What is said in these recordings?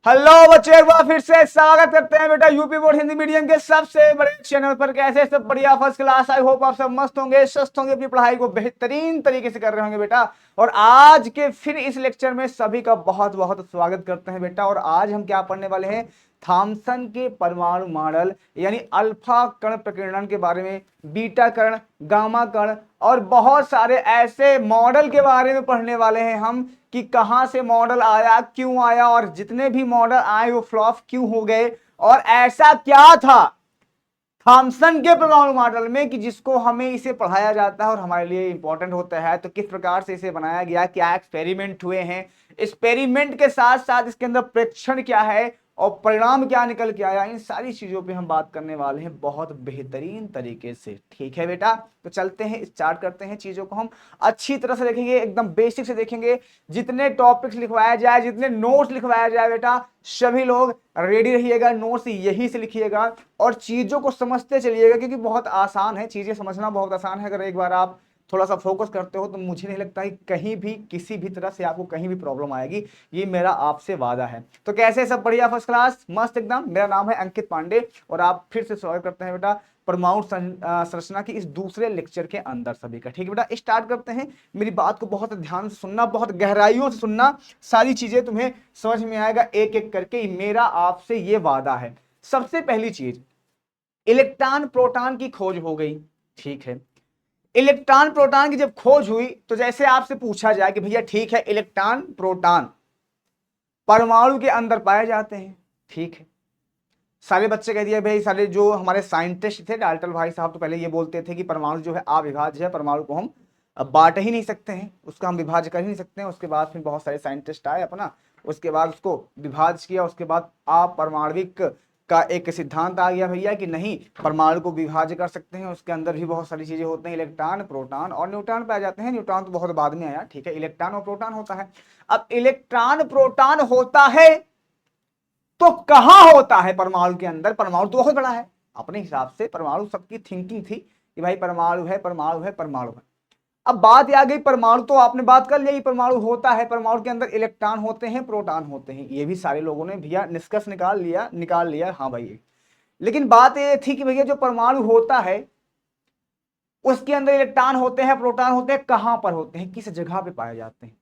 Hello बच्चों, एक बार फिर से स्वागत करते हैं बेटा यूपी बोर्ड हिंदी मीडियम के सबसे बड़े चैनल पर। कैसे सब बढ़िया, फर्स्ट क्लास। आई होप आप सब मस्त होंगे, स्वस्थ होंगे, अपनी पढ़ाई को बेहतरीन तरीके से कर रहे होंगे बेटा। और आज के फिर इस लेक्चर में सभी का बहुत बहुत स्वागत करते हैं बेटा। और आज हम क्या पढ़ने वाले हैं? थॉमसन के परमाणु मॉडल यानी अल्फा कण प्रकीर्णन के बारे में, बीटा कण, गामा कण और बहुत सारे ऐसे मॉडल के बारे में पढ़ने वाले हैं हम कि कहां से मॉडल आया, क्यों आया, और जितने भी मॉडल आए वो फ्लॉप क्यों हो गए, और ऐसा क्या था थॉमसन के परमाणु मॉडल में कि जिसको हमें इसे पढ़ाया जाता है और हमारे लिए इंपॉर्टेंट होता है। तो किस प्रकार से इसे बनाया गया, क्या एक्सपेरिमेंट हुए हैं, एक्सपेरिमेंट के साथ साथ इसके अंदर प्रेक्षण क्या है और परिणाम क्या निकल के आया, इन सारी चीजों पे हम बात करने वाले हैं बहुत बेहतरीन तरीके से। ठीक है बेटा, तो चलते हैं, स्टार्ट करते हैं। चीजों को हम अच्छी तरह से देखेंगे, एकदम बेसिक से देखेंगे। जितने टॉपिक्स लिखवाया जाए, जितने नोट्स लिखवाया जाए बेटा, सभी लोग रेडी रहिएगा, नोट्स यही से लिखिएगा और चीजों को समझते चलिएगा, क्योंकि बहुत आसान है, चीजें समझना बहुत आसान है। अगर एक बार आप थोड़ा सा फोकस करते हो तो मुझे नहीं लगता कि कहीं भी किसी भी तरह से आपको कहीं भी प्रॉब्लम आएगी, ये मेरा आपसे वादा है। तो कैसे सब बढ़िया, फर्स्ट क्लास, मस्त एकदम। मेरा नाम है अंकित पांडे और आप फिर से स्वागत करते हैं बेटा परमाणु संरचना की इस दूसरे लेक्चर के अंदर सभी का। ठीक है बेटा, स्टार्ट करते हैं। मेरी बात को बहुत ध्यान से सुनना, बहुत गहराइयों से सुनना, सारी चीजें तुम्हें समझ में आएगा एक एक करके, मेरा आपसे ये वादा है। सबसे पहली चीज, इलेक्ट्रॉन प्रोटॉन की खोज हो गई। ठीक है, इलेक्ट्रॉन प्रोटॉन की जब खोज हुई तो जैसे आपसे पूछा जाए कि भैया ठीक है, इलेक्ट्रॉन प्रोटॉन परमाणु के अंदर पाए जाते हैं। ठीक है, सारे बच्चे कह दिए भाई, सारे जो हमारे साइंटिस्ट थे, डाल्टन भाई साहब तो पहले ये बोलते थे कि परमाणु जो है अविभाज्य है, परमाणु को हम बांट ही नहीं सकते हैं, उसका हम विभाज्य कर ही नहीं सकते हैं। उसके बाद फिर बहुत सारे साइंटिस्ट आए अपना, उसके बाद उसको विभाज्य किया, उसके बाद अपरमाणविक का एक सिद्धांत आ गया भैया कि नहीं, परमाणु को विभाज्य कर सकते हैं, उसके अंदर भी बहुत सारी चीजें होती हैं, इलेक्ट्रॉन, प्रोटॉन और न्यूट्रॉन पाए जाते हैं। न्यूट्रॉन तो बहुत बाद में आया। ठीक है, इलेक्ट्रॉन और प्रोटॉन होता है। अब इलेक्ट्रॉन प्रोटॉन होता है तो कहां होता है परमाणु के अंदर? परमाणु तो बहुत बड़ा है, अपने हिसाब से परमाणु, सबकी थिंकिंग थी कि भाई परमाणु है, परमाणु है, परमाणु है। अब बात आ गई, परमाणु तो आपने बात कर लिया, परमाणु होता है, परमाणु के अंदर इलेक्ट्रॉन होते हैं, प्रोटॉन होते हैं, ये भी सारे लोगों ने भैया निष्कर्ष निकाल लिया। हाँ भाई, लेकिन बात ये थी कि भैया जो परमाणु होता है उसके अंदर इलेक्ट्रॉन होते हैं, प्रोटॉन होते हैं, कहां पर होते हैं, किस जगह पे पाए जाते हैं?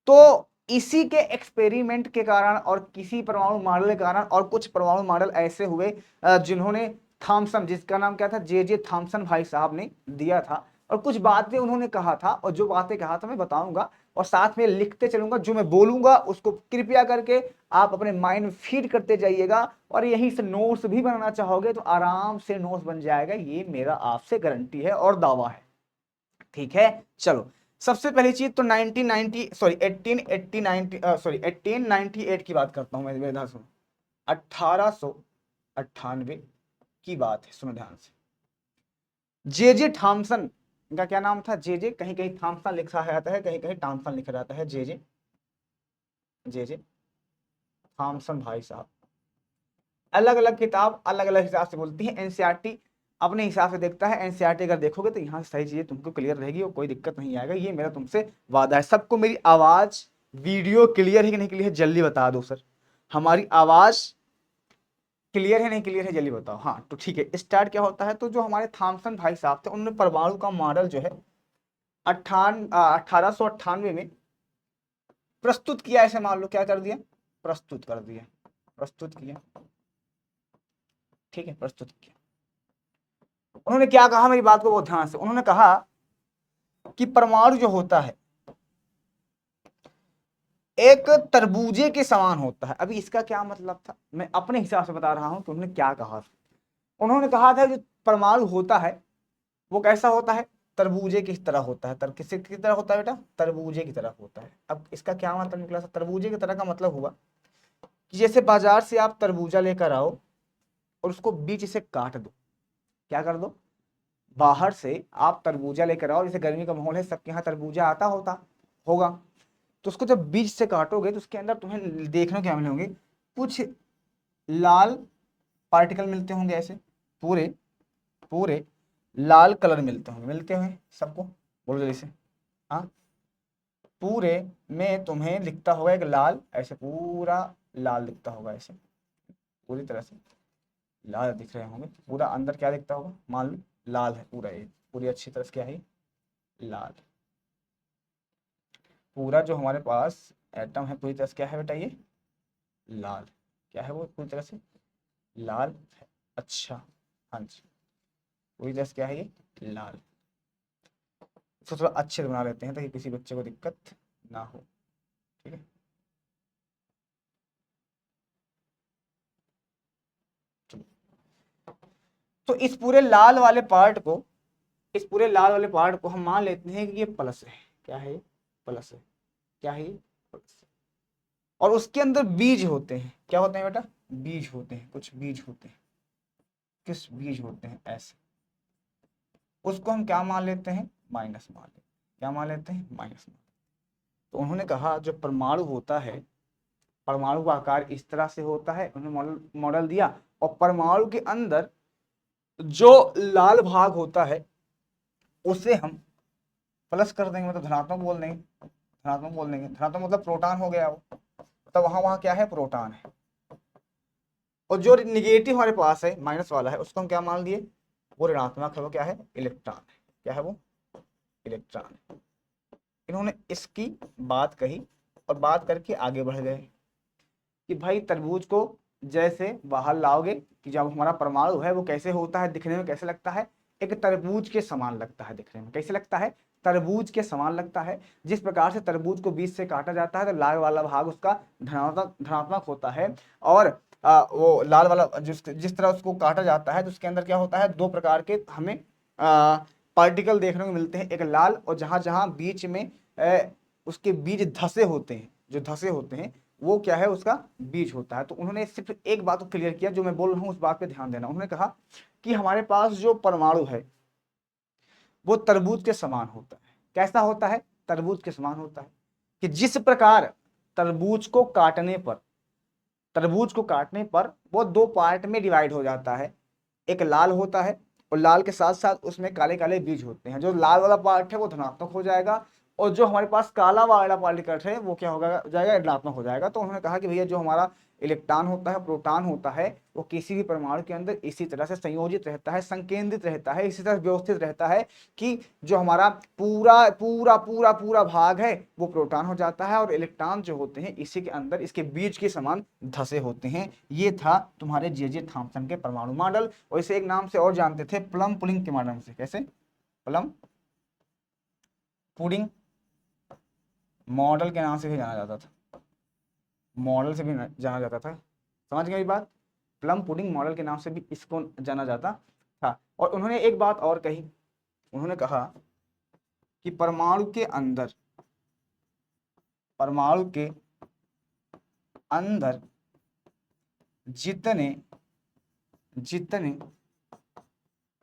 तो इसी के एक्सपेरिमेंट के कारण और किसी परमाणु मॉडल के कारण, और कुछ परमाणु मॉडल ऐसे हुए जिन्होंने थॉमसन, जिसका नाम क्या था, जे थॉमसन भाई साहब ने दिया था, और कुछ बातें उन्होंने कहा था, और जो बातें कहा था मैं बताऊंगा और साथ में लिखते चलूंगा। जो मैं बोलूंगा उसको कृपया करके आप अपने माइंड में फीड करते जाइएगा, और यहीं से नोट्स भी बनाना चाहोगे तो आराम से नोट्स बन जाएगा, ये मेरा आपसे गारंटी है और दावा है। ठीक है, चलो। सबसे पहली चीज तो 1990 सॉरी 1880 90 सॉरी 1898 की बात करता हूं मैं, मेरे ध्यान सुनो। 1898 की बात है, सुनो ध्यान से। जे थॉमसन, इनका क्या नाम था? जे, कहीं कहीं थॉमसन लिखा जाता है, कहीं कहीं टॉमसन लिखा जाता है। जे थॉमसन भाई साहब, अलग अलग किताब अलग अलग हिसाब से बोलती है। एनसीईआरटी अपने हिसाब से देखता है। एनसीईआरटी अगर देखोगे तो यहाँ से सही चीजें तुमको क्लियर रहेगी और कोई दिक्कत नहीं आएगा, ये मेरा तुमसे वादा है। सबको मेरी आवाज, वीडियो क्लियर है कि नहीं क्लियर है, जल्दी बता दो सर। हमारी आवाज क्लियर है नहीं क्लियर है, जल्दी बताओ। हाँ तो ठीक है, स्टार्ट क्या होता है। तो जो हमारे थॉमसन भाई साहब थे, उन्होंने परमाणु का मॉडल जो है 1898 में प्रस्तुत किया। ऐसे मान लो क्या कर दिया, प्रस्तुत कर दिया, प्रस्तुत किया। ठीक है, प्रस्तुत किया। उन्होंने क्या कहा, मेरी बात को बहुत ध्यान से, उन्होंने कहा कि परमाणु जो होता है एक तरबूजे के समान होता है। अभी इसका क्या मतलब था, मैं अपने हिसाब से बता रहा हूं कि उन्होंने क्या कहा। उन्होंने कहा था जो परमाणु होता है वो कैसा होता है, तरबूजे की तरह होता है। किसी की तरह होता है बेटा, तरबूजे की तरह होता है। अब इसका क्या मतलब निकला? तरबूजे की तरह का मतलब हुआ कि जैसे बाजार से आप तरबूजा लेकर आओ और उसको बीच से काट दो। क्या कर दो? बाहर से आप तरबूजा लेकर आओ, जैसे गर्मी का माहौल है, सबके यहाँ तरबूजा आता होता होगा, तो उसको जब बीज से काटोगे तो उसके अंदर तुम्हें देखने को क्या मिले होंगे, कुछ लाल पार्टिकल मिलते होंगे, ऐसे पूरे पूरे लाल कलर मिलते होंगे, मिलते हुए सबको, बोलो जल्दी से। हाँ, पूरे में तुम्हें लिखता होगा एक लाल, ऐसे पूरा लाल दिखता होगा, ऐसे पूरी तरह से लाल दिख रहे होंगे। पूरा अंदर क्या दिखता होगा, मान लो लाल है पूरा, ये पूरी अच्छी तरह से क्या है, लाल। पूरा जो हमारे पास एटम है पूरी तरह से क्या है बेटा, ये लाल। क्या है वो, पूरी तरह से लाल है। अच्छा, हाँ जी, पूरी तरह से क्या है, ये लाल। इसको थोड़ा अच्छे से बना लेते हैं ताकि किसी बच्चे को दिक्कत ना हो। ठीक है, चलो। तो इस पूरे लाल वाले पार्ट को हम मान लेते हैं कि ये प्लस है। क्या है, प्लस है। क्या है, प्लस। और उसके अंदर बीज होते हैं। क्या होते हैं बेटा, बीज होते हैं, कुछ बीज होते हैं। किस बीज होते हैं, ऐसे। उसको हम क्या मान लेते हैं, माइनस मान लेते हैं। क्या मान लेते हैं, माइनस मान। तो उन्होंने कहा जो परमाणु होता है, परमाणु का आकार इस तरह से होता है, उन्होंने मॉडल मॉडल दिया। और परमाणु के अंदर जो लाल भाग होता है उसे हम प्लस कर देंगे, मतलब धनात्मक बोल देंगे। धनात्मक बोल देंगे, धनात्मक मतलब प्रोटॉन हो गया वो, तो वहां वहां क्या है, प्रोटॉन है। और जो निगेटिव हमारे पास है, माइनस वाला है, उसको हम क्या मान लिए, वो ऋणात्मक है, वो क्या है, इलेक्ट्रॉन है। क्या है वो, इलेक्ट्रॉन है। इन्होंने इसकी बात कही और बात करके आगे बढ़ गए कि भाई तरबूज को जैसे बाहर लाओगे, कि जब हमारा परमाणु है वो कैसे होता है, दिखने में कैसे लगता है, एक तरबूज के समान लगता है दिखने में। कैसे लगता है, तरबूज के समान लगता है। जिस प्रकार से तरबूज को बीज से काटा जाता है तो लाल वाला भाग उसका धनात्मक धनात्मक होता है। और वो लाल वाला जिस तरह उसको काटा जाता है तो उसके अंदर क्या होता है, दो प्रकार के हमें पार्टिकल देखने को मिलते हैं, एक लाल, और जहां जहां बीच में उसके बीज धसे होते हैं, जो धसे होते हैं वो क्या है, उसका बीज होता है। तो उन्होंने सिर्फ एक बात को क्लियर किया, जो मैं बोल रहा हूं उस बात पे ध्यान देना। उन्होंने कहा कि हमारे पास जो परमाणु है वो तरबूज के समान होता है। कैसा होता है, तरबूज के समान होता है। कि जिस प्रकार तरबूज को काटने पर, तरबूज को काटने पर वो दो पार्ट में डिवाइड हो जाता है, एक लाल होता है और लाल के साथ साथ उसमें काले काले बीज होते हैं। जो लाल वाला पार्ट है वो धनात्मक हो जाएगा और जो हमारे पास काला वाला पार्टिकल है वो क्या होगा, जाएगा, ऋणात्मक हो जाएगा। तो उन्होंने कहा कि भैया जो हमारा इलेक्ट्रॉन होता है, प्रोटॉन होता है, वो किसी भी परमाणु के अंदर इसी तरह से संयोजित रहता है, संकेंद्रित रहता है, इसी तरह व्यवस्थित रहता है कि जो हमारा पूरा पूरा पूरा पूरा भाग है वो प्रोटॉन हो जाता है और इलेक्ट्रॉन जो होते हैं इसी के अंदर इसके बीज के समान धसे होते हैं। ये था तुम्हारे जे थॉम्पसन के परमाणु मॉडल। और इसे एक नाम से और जानते थे, प्लम पुडिंग के माध्यम से। कैसे, प्लम पुडिंग मॉडल के नाम से भी जाना जाता था, मॉडल से भी जाना जाता था। समझ गए बात, प्लम पुडिंग मॉडल के नाम से भी इसको जाना जाता था। और उन्होंने एक बात और कही, उन्होंने कहा कि परमाणु के अंदर जितने जितने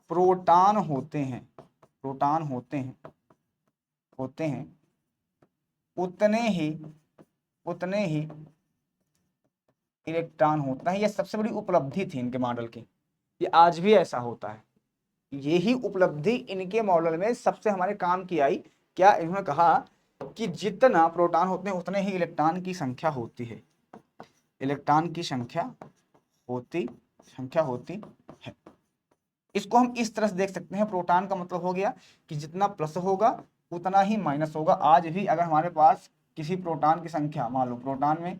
प्रोटॉन होते हैं, प्रोटॉन होते हैं उतने ही इलेक्ट्रॉन होता है। यह सबसे बड़ी उपलब्धि थी इनके मॉडल की, ये आज भी ऐसा होता है। यही उपलब्धि इनके मॉडल में सबसे हमारे काम की आई। क्या, इन्होंने कहा कि जितना प्रोटॉन होते हैं उतने ही इलेक्ट्रॉन की संख्या होती है, इलेक्ट्रॉन की संख्या होती है। इसको हम इस तरह से देख सकते हैं, प्रोटॉन का मतलब हो गया कि जितना प्लस होगा उतना ही माइनस होगा। आज भी अगर हमारे पास किसी प्रोटॉन की संख्या, मान लो प्रोटॉन में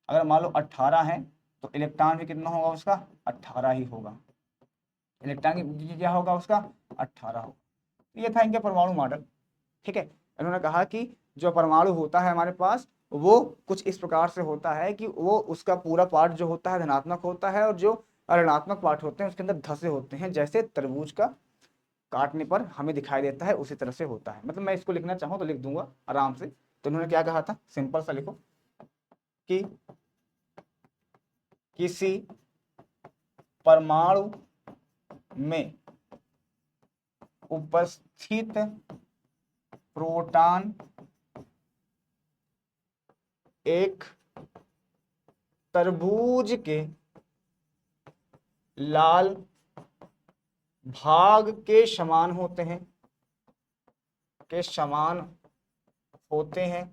अगर मान लो 18 है तो इलेक्ट्रॉन भी कितना होगा उसका, 18 ही होगा। इलेक्ट्रॉन की क्या होगा उसका, 18 होगा। ये था इनका परमाणु मॉडल। ठीक है, इन्होंने कहा कि जो परमाणु होता है हमारे पास वो कुछ इस प्रकार से होता है कि वो उसका पूरा पार्ट जो होता है धनात्मक होता है और जो ऋणात्मक पार्ट होते हैं उसके अंदर धसे होते हैं, जैसे तरबूज का काटने पर हमें दिखाई देता है उसी तरह से होता है। मतलब मैं इसको लिखना चाहूँ तो लिख दूंगा आराम से। तो उन्होंने क्या कहा था, सिंपल सा लिखो कि किसी परमाणु में उपस्थित प्रोटॉन एक तरबूज के लाल भाग के समान होते हैं, के समान होते हैं,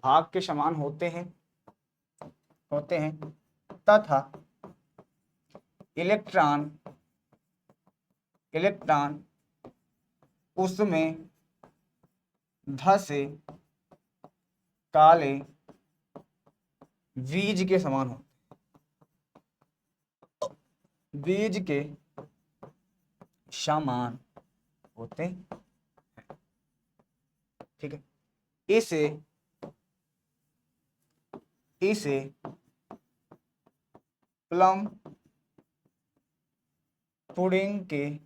भाग के समान होते हैं तथा इलेक्ट्रॉन उसमें धसे काले बीज के समान हो, बीज के समान होते हैं। ठीक है, इसे प्लम पुडिंग के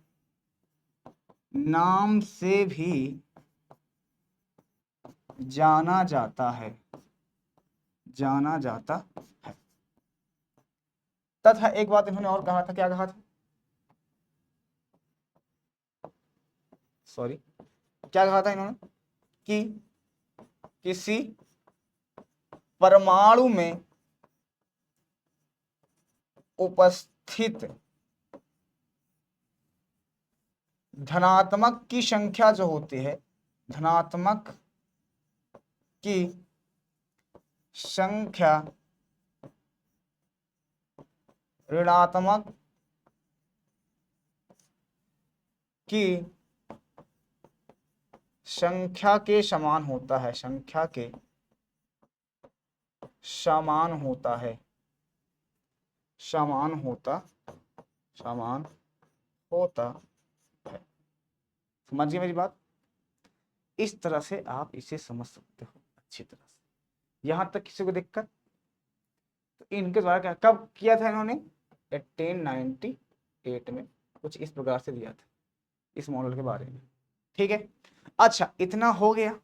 नाम से भी जाना जाता है तथा एक बात इन्होंने और कहा था, क्या कहा था, सॉरी, क्या कहा था इन्होंने कि किसी परमाणु में उपस्थित धनात्मक की संख्या जो होती है, धनात्मक की संख्या ऋणात्मक की संख्या के समान होता है, संख्या के समान होता है, समान होता है। समझ गए मेरी बात? इस तरह से आप इसे समझ सकते हो अच्छी तरह से। यहां तक किसी को दिक्कत? तो इनके द्वारा क्या कब किया था इन्होंने? 1898 में कुछ इस प्रकार से दिया था इस मॉडल के बारे में। ठीक है, अच्छा इतना हो गया।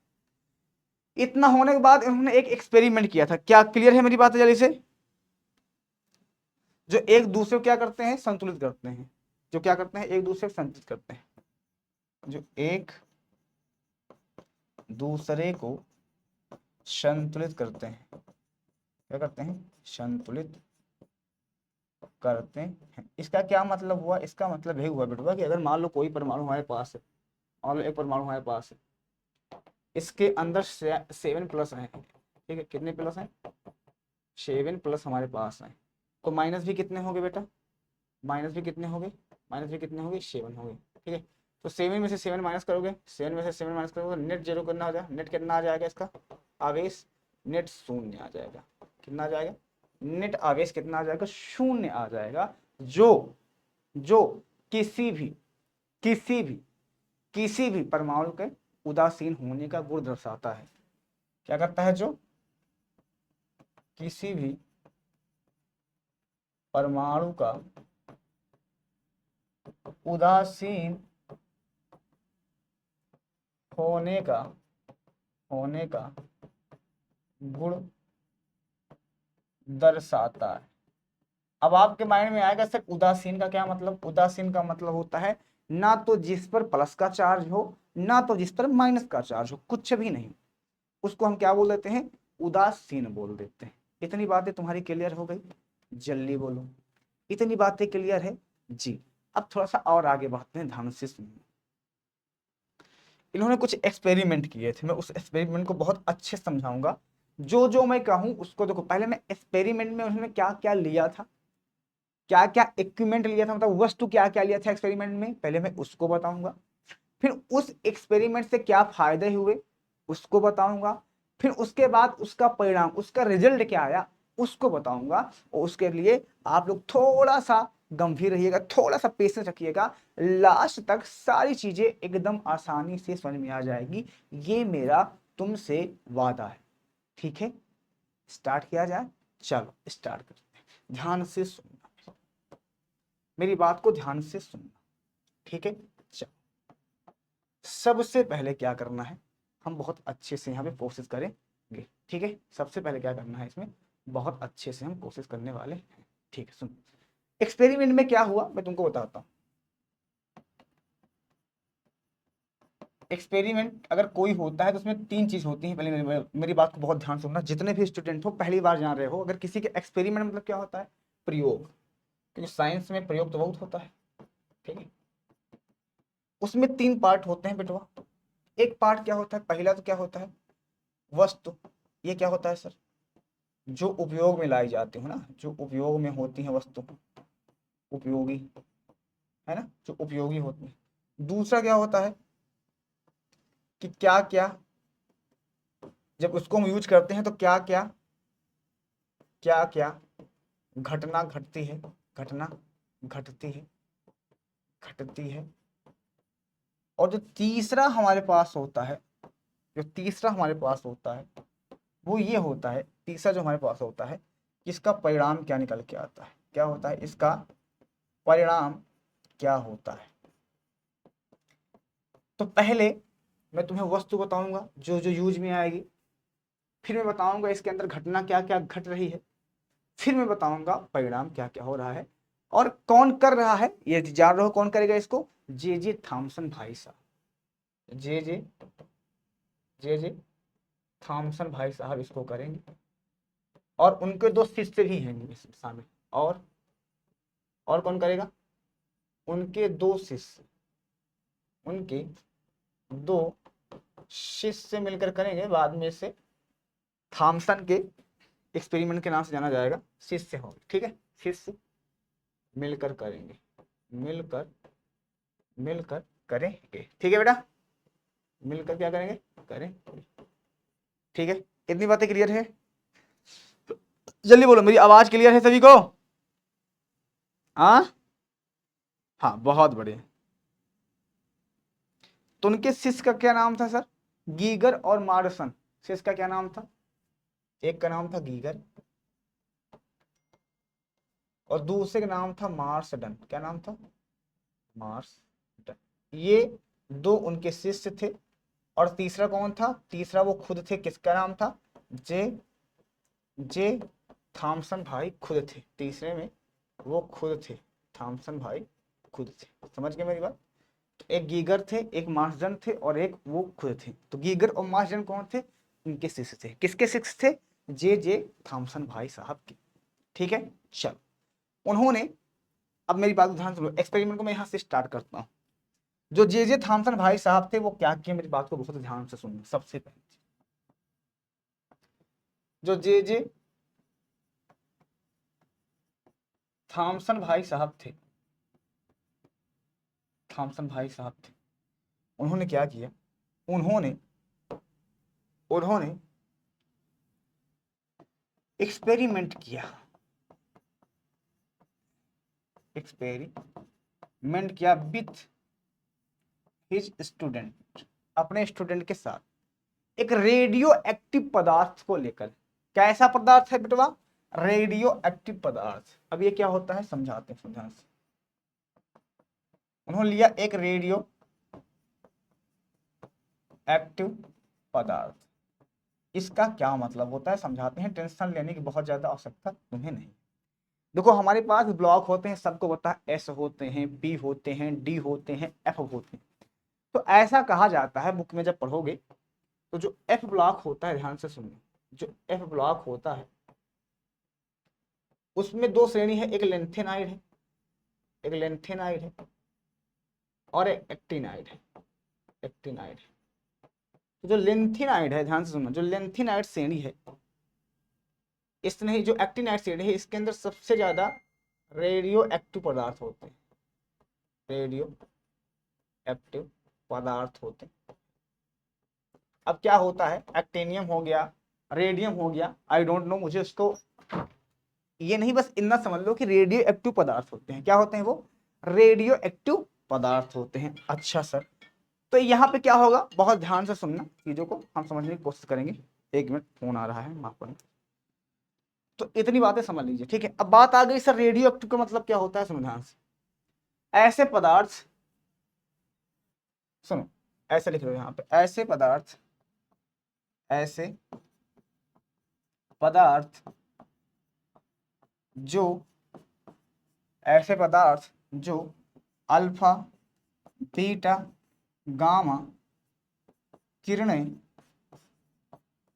इतना होने के बाद इन्होंने एक एक्सपेरिमेंट किया था। क्या क्लियर है मेरी बात जल्दी से? जो एक दूसरे को क्या करते हैं, संतुलित करते हैं, जो क्या करते हैं, एक दूसरे को संतुलित करते हैं, जो एक दूसरे को संतुलित करते हैं, क्या करते हैं, संतुलित करते हैं। इसका क्या मतलब हुआ? इसका मतलब यही हुआ बेटवा कि अगर मान लो कोई परमाणु हमारे पास है, मान लो एक परमाणु हमारे पास है, इसके अंदर 7 प्लस है। ठीक है, कितने प्लस हैं? 7 प्लस हमारे पास है। तो माइनस भी कितने होंगे बेटा? माइनस भी कितने होंगे? 7 होंगे। ठीक है, तो 7 में से 7 माइनस करोगे, 7 में से 7 माइनस करोगे, नेट 0 करना हो जाएगा। नेट कितना आ जाएगा इसका आवेश? नेट 0 आ जाएगा। कितना आ जाएगा? नेट आवेश कितना आ जाएगा? 0 आ जाएगा। जो किसी भी परमाणु के उदासीन होने का गुण दर्शाता है। क्या करता है? जो किसी भी परमाणु का उदासीन होने का गुण दर्शाता है। अब आपके माइंड में आएगा सर उदासीन का क्या मतलब? उदासीन का मतलब होता है ना तो जिस पर प्लस का चार्ज हो, ना तो जिस पर माइनस का चार्ज हो, कुछ भी नहीं। उसको हम क्या बोल देते हैं? उदासीन बोल देते हैं। इतनी बातें तुम्हारी क्लियर हो गई? जल्दी बोलो, इतनी बातें क्लियर है जी? अब थोड़ा सा और आगे बढ़ते हैं, ध्यान से सुनिए। इन्होंने कुछ एक्सपेरिमेंट किए थे, मैं उस एक्सपेरिमेंट को बहुत अच्छे समझाऊंगा। जो मैं कहूं उसको देखो। पहले मैं एक्सपेरिमेंट में उन्होंने क्या क्या लिया था, क्या क्या इक्विपमेंट लिया था, मतलब वस्तु क्या क्या लिया था एक्सपेरिमेंट में, पहले मैं उसको बताऊंगा। फिर उस एक्सपेरिमेंट से क्या फायदे हुए उसको बताऊंगा। फिर उसके बाद उसका परिणाम, उसका रिजल्ट क्या आया उसको बताऊंगा। और उसके लिए आप लोग थोड़ा सा गंभीर रहिएगा, थोड़ा सा पेशेंस रखिएगा। लास्ट तक सारी चीजें एकदम आसानी से समझ में आ जाएगी, ये मेरा तुमसे वादा है। ठीक है, स्टार्ट किया जाए? चलो स्टार्ट करते हैं। ध्यान से सुनना, मेरी बात को ध्यान से सुनना। ठीक है, चलो सबसे पहले क्या करना है, हम बहुत अच्छे से यहाँ पे कोशिश करेंगे। ठीक है, सबसे पहले क्या करना है, इसमें बहुत अच्छे से हम कोशिश करने वाले हैं। ठीक है, सुन, एक्सपेरिमेंट में क्या हुआ मैं तुमको बताता हूँ। एक्सपेरिमेंट अगर कोई होता है तो उसमें 3 चीज होती हैं। पहले मेरी बात को बहुत ध्यान से सुनना, जितने भी स्टूडेंट हो पहली बार जान रहे हो, अगर किसी के एक्सपेरिमेंट मतलब क्या होता है? प्रयोग। क्योंकि साइंस में प्रयोग तो बहुत होता है। ठीक है, उसमें 3 पार्ट होते हैं बेटवा। एक पार्ट क्या होता है, पहला तो क्या होता है, वस्तु, ये क्या होता है सर? जो उपयोग में लाई जाती है ना, जो उपयोग में होती है वस्तु, उपयोगी, है ना, जो उपयोगी होती है। दूसरा क्या होता है कि क्या क्या, जब उसको हम यूज करते हैं तो क्या क्या, क्या क्या घटना घटती है, घटना घटती है, घटती है। और जो तीसरा हमारे पास होता है, जो तीसरा हमारे पास होता है वो ये होता है, तीसरा जो हमारे पास होता है, इसका परिणाम क्या निकल के आता है, क्या होता है इसका परिणाम क्या होता है। तो पहले मैं तुम्हें वस्तु बताऊंगा जो जो यूज में आएगी, फिर मैं बताऊंगा इसके अंदर घटना क्या क्या घट रही है, फिर मैं बताऊंगा परिणाम क्या क्या हो रहा है, और कौन कर रहा है ये जान रहे हो, कौन करेगा इसको? जे थॉमसन भाई साहब, जे जे थॉमसन भाई साहब इसको करेंगे, और उनके दो शिष्य भी हैं इसमें शामिल। और कौन करेगा? उनके दो शिष्य, उनके दो शिष्य मिलकर करेंगे। बाद में से थॉमसन के एक्सपेरिमेंट के नाम से जाना जाएगा, शिष्य हो, ठीक है, शिष्य मिलकर करेंगे, मिलकर मिलकर करेंगे, ठीक है बेटा, मिलकर क्या करेंगे, करेंगे, ठीक है। इतनी बातें क्लियर है? जल्दी बोलो, मेरी आवाज क्लियर है सभी को? हाँ हाँ, बहुत बढ़िया। तो उनके शिष्य का क्या नाम था सर? गीगर और मार्सन। शिष्य का क्या नाम था? एक का नाम था गीगर और दूसरे का नाम था मार्सडन। क्या नाम था? मार्सडन। ये दो उनके शिष्य थे। और तीसरा कौन था? तीसरा वो खुद थे। किसका नाम था? जे जे थॉमसन भाई खुद थे। तीसरे में वो खुद थे, थॉमसन भाई खुद थे। समझ गए मेरी बात? एक गीगर थे, एक मार्सडन थे, और एक वो खुद थे। तो गीगर और मार्सडन कौन थे? उनके शिष्य थे। किसके शिष्य थे? जे थॉमसन भाई साहब के, ठीक है। चलो, उन्होंने, अब मेरी बात ध्यान सुनो, एक्सपेरिमेंट को मैं यहाँ से स्टार्ट करता हूँ। जो जे थॉमसन भाई साहब थे वो क्या किए, मेरी बात को बहुत ध्यान से सुनना। सबसे पहले जो जे थॉमसन भाई साहब थे, थॉमसन भाई साहब थे, उन्होंने क्या किया? उन्होंने उन्होंने एक्सपेरिमेंट किया, एक्सपेरिमेंट किया विथ हिज स्टूडेंट, अपने स्टूडेंट के साथ, एक रेडियो एक्टिव पदार्थ को लेकर। कैसा पदार्थ है बेटवा? रेडियो एक्टिव पदार्थ। अब ये क्या होता है समझाते हैं ध्यान से। उन्होंने लिया एक रेडियो एक्टिव पदार्थ। इसका क्या मतलब होता है समझाते हैं, टेंशन लेने की बहुत ज्यादा आवश्यकता तुम्हें नहीं। देखो, हमारे पास ब्लॉक होते हैं, सबको पता है, एस होते हैं, पी होते हैं, डी होते हैं, एफ होते हैं। तो ऐसा कहा जाता है, बुक में जब पढ़ोगे, तो जो एफ ब्लॉक होता है, ध्यान से सुनिए, जो एफ ब्लॉक होता है उसमें दो श्रेणी है, एक लेंथेनाइड है, एक लेंथेनाइड है, और एक एक्टिनाइड है, एक्टिनाइड है। तो जो लेंथेनाइड है, ध्यान से सुनना, जो लेंथेनाइड श्रेणी है, इस नहीं, जो एक्टिनाइड श्रेणी है, इसके अंदर सबसे ज्यादा रेडियो एक्टिव पदार्थ होते हैं, रेडियो एक्टिव पदार्थ होते हैं। अब क्या होता है, एक्टेनियम हो गया, रेडियम हो गया, आई डोंट नो, मुझे उसको ये नहीं, बस इतना समझ लो कि रेडियो एक्टिव पदार्थ होते हैं। क्या होते हैं वो? रेडियो एक्टिव पदार्थ होते हैं। अच्छा सर, तो यहाँ पे क्या होगा, बहुत ध्यान से सुनना, चीजों को हम समझने की कोशिश करेंगे। एक मिनट, फोन आ रहा है, माफ करना। तो इतनी बातें समझ लीजिए, ठीक है। अब बात आ गई सर, रेडियो एक्टिव का मतलब क्या होता है, सुनो ध्यान से। ऐसे पदार्थ, सुनो, ऐसे लिख लो यहाँ पे, ऐसे पदार्थ, ऐसे पदार्थ जो, ऐसे पदार्थ जो अल्फा, बीटा, गामा किरणें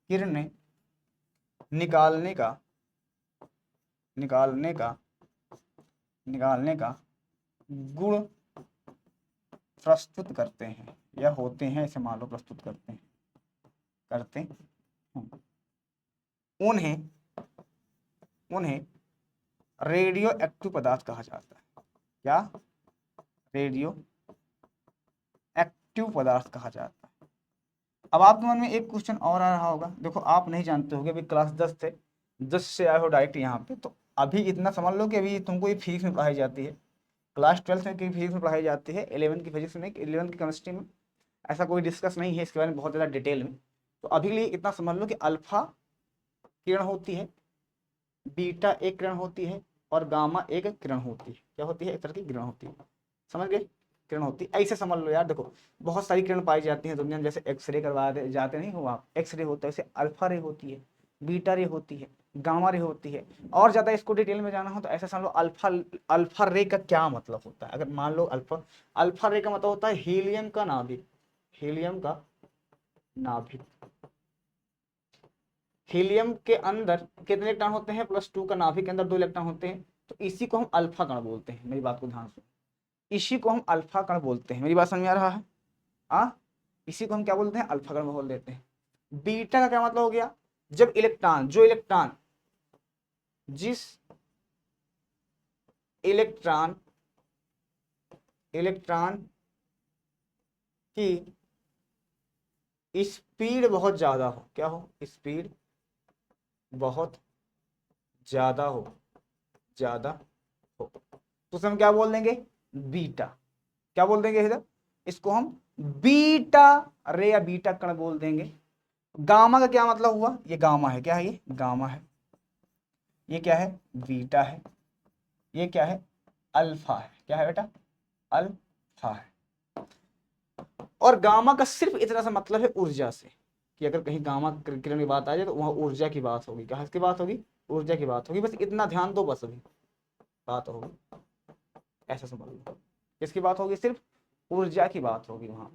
किरणें निकालने का निकालने का निकालने का गुण प्रस्तुत करते हैं, या होते हैं, ऐसे मान लो, प्रस्तुत करते हैं, करते उन्हें उन्हें रेडियो एक्टिव पदार्थ कहा जाता है। क्या? रेडियो एक्टिव पदार्थ कहा जाता है। अब आपके मन में एक क्वेश्चन और आ रहा होगा, देखो आप नहीं जानते होगे, अभी क्लास 10 थे, 10 से आए हो डायरेक्ट यहाँ पे, तो अभी इतना समझ लो कि अभी तुमको ये फिजिक्स में पढ़ाई जाती है, क्लास 12 में की फिजिक्स में पढ़ाई जाती है, 11 की फिजिक्स में, 11 की केमिस्ट्री में, ऐसा कोई डिस्कस नहीं है इसके बारे में बहुत ज़्यादा डिटेल में। तो अभी के लिए इतना समझ लो कि अल्फा किरण होती है, बीटा एक किरण होती है, और गामा एक किरण होती है। क्या होती है? एक तरह की किरण होती है, समझ गए? किरण होती है, ऐसे समझ लो यार। देखो बहुत सारी किरण पाई जाती हैं दुनिया में, जैसे एक्सरे करवा जाते नहीं हो आप, एक्सरे होता है, जैसे अल्फा रे होती है, बीटा रे होती है, गामा रे होती है। और ज्यादा इसको डिटेल में जाना हो तो ऐसा समझ लो, अल्फा रे का क्या मतलब होता है। अगर मान लो अल्फा रे का मतलब होता है हीलियम का नाभिक, हीलियम का नाभिक। हीलियम के अंदर कितने इलेक्ट्रॉन होते हैं? +2 का नाभिक के अंदर 2 इलेक्ट्रॉन होते हैं, तो इसी को हम अल्फा कण बोलते हैं। मेरी बात को ध्यान से, इसी को हम अल्फा कण बोलते हैं। मेरी बात समझ में आ रहा है? इसी को हम क्या बोलते हैं? अल्फा कण बोल देते हैं। बीटा का क्या मतलब हो गया? जब इलेक्ट्रॉन जिस इलेक्ट्रॉन की स्पीड बहुत ज्यादा हो, क्या हो? स्पीड बहुत ज्यादा हो, तो उसे हम क्या बोल देंगे? बीटा। क्या बोल देंगे इधर? इसको हम बीटा रे या बीटा कण बोल देंगे। गामा का क्या मतलब हुआ? ये गामा है, क्या है ये? गामा है। ये क्या है? बीटा है। ये क्या है? अल्फा है। क्या है बेटा? अल्फा है। और गामा का सिर्फ इतना सा मतलब है ऊर्जा से, कि अगर कहीं गामा किरण की बात आ जाए तो वहां ऊर्जा की बात होगी। क्या की बात होगी? ऊर्जा की बात होगी। बस इतना ध्यान दो, बस अभी बात होगी, ऐसा समझ लो। किसकी बात होगी? सिर्फ ऊर्जा की बात होगी वहां।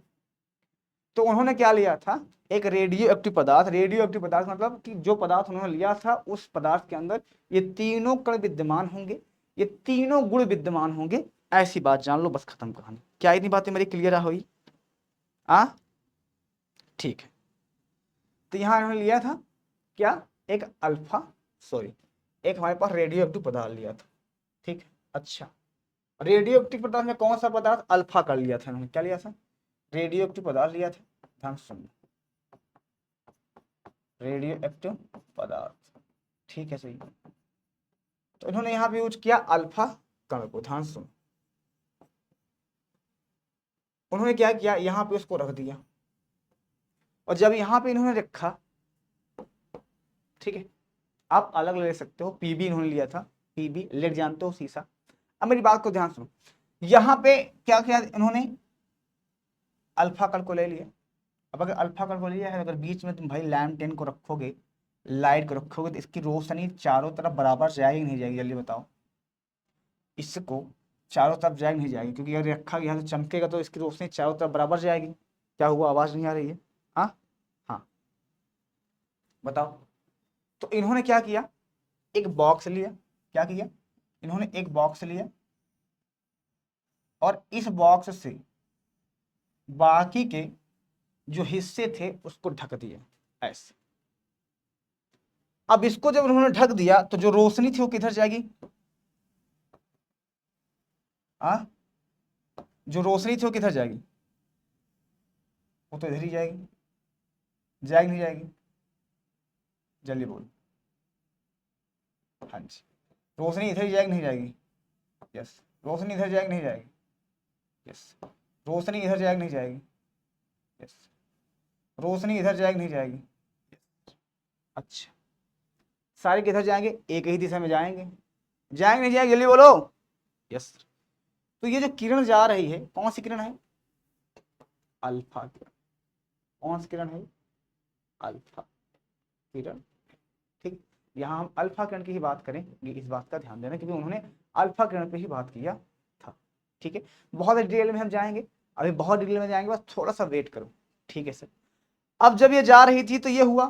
तो उन्होंने क्या लिया था? एक रेडियो एक्टिव पदार्थ। रेडियो एक्टिव पदार्थ मतलब कि जो पदार्थ उन्होंने लिया था, उस पदार्थ के अंदर ये तीनों कण विद्यमान होंगे, ये तीनों गुण विद्यमान होंगे। ऐसी बात जान लो, बस खत्म कहानी। क्या इतनी बातें मेरी क्लियर हुई? ठीक है। तो यहां इन्होंने लिया था क्या? एक एक हमारे पास रेडियो एक्टिव पदार्थ लिया था। ठीक है, अच्छा। रेडियो एक्टिव पदार्थ में कौन सा पदार्थ? अल्फा कर लिया था इन्होंने। क्या लिया था? रेडियो एक्टिव पदार्थ लिया था। ध्यान सुनना, रेडियो एक्टिव पदार्थ, ठीक है, सही। तो इन्होंने यहां पे यूज किया अल्फा कण को। ध्यान सुन, उन्होंने क्या किया? यहां पे उसको रख दिया, और जब यहां पे इन्होंने रखा, ठीक है, आप अलग ले सकते हो। पीबी इन्होंने लिया था, पीबी लेड जानते हो, शीशा। अब मेरी बात को ध्यान सुनो, यहां पे क्या किया इन्होंने? अल्फा कण को ले लिया। अब अगर अल्फा कण को लिया है, अगर बीच में तुम भाई लैम्प को रखोगे, लाइट को रखोगे, तो इसकी रोशनी चारों तरफ बराबर जाएगी नहीं जाएगी? जल्दी बताओ। इसको चारों तरफ जाएगी नहीं जाएगी? क्योंकि अगर रखा गया तो चमकेगा, तो इसकी रोशनी चारों तरफ बराबर जाएगी। क्या हुआ? आवाज नहीं आ रही है? हाँ हाँ, बताओ। तो इन्होंने क्या किया? एक बॉक्स लिया। क्या किया? इन्होंने एक बॉक्स लिया, और इस बॉक्स से बाकी के जो हिस्से थे उसको ढक दिया, ऐसे। अब इसको जब उन्होंने ढक दिया, तो जो रोशनी थी वो किधर जाएगी? जो रोशनी थी वो किधर जाएगी? वो तो इधर ही जाएगी। जाएगी नहीं जाएगी? जल्दी बोल। हाँ जी, रोशनी इधर ही जाएगी नहीं जाएगी? यस। रोशनी इधर जाएगी नहीं जाएगी? यस। रोशनी इधर जाएगी नहीं जाएगी? यस। रोशनी इधर जाएगी नहीं जाएगी? अच्छा, सारे किधर जाएंगे? एक ही दिशा में जाएंगे। जाएंगे नहीं जाएंगे? जल्दी बोलो। यस। तो ये जो किरण जा रही है, कौन सी किरण है? अल्फा किरण। कौन सी किरण है? अल्फा किरण। ठीक, यहाँ हम अल्फा किरण की ही बात करेंगे, इस बात का ध्यान देना, क्योंकि उन्होंने अल्फा किरण पे ही बात किया था। ठीक है, बहुत डिटेल में हम जाएंगे, अभी बहुत डिटेल में जाएंगे, बस थोड़ा सा वेट करो। ठीक है सर। अब जब ये जा रही थी तो ये हुआ।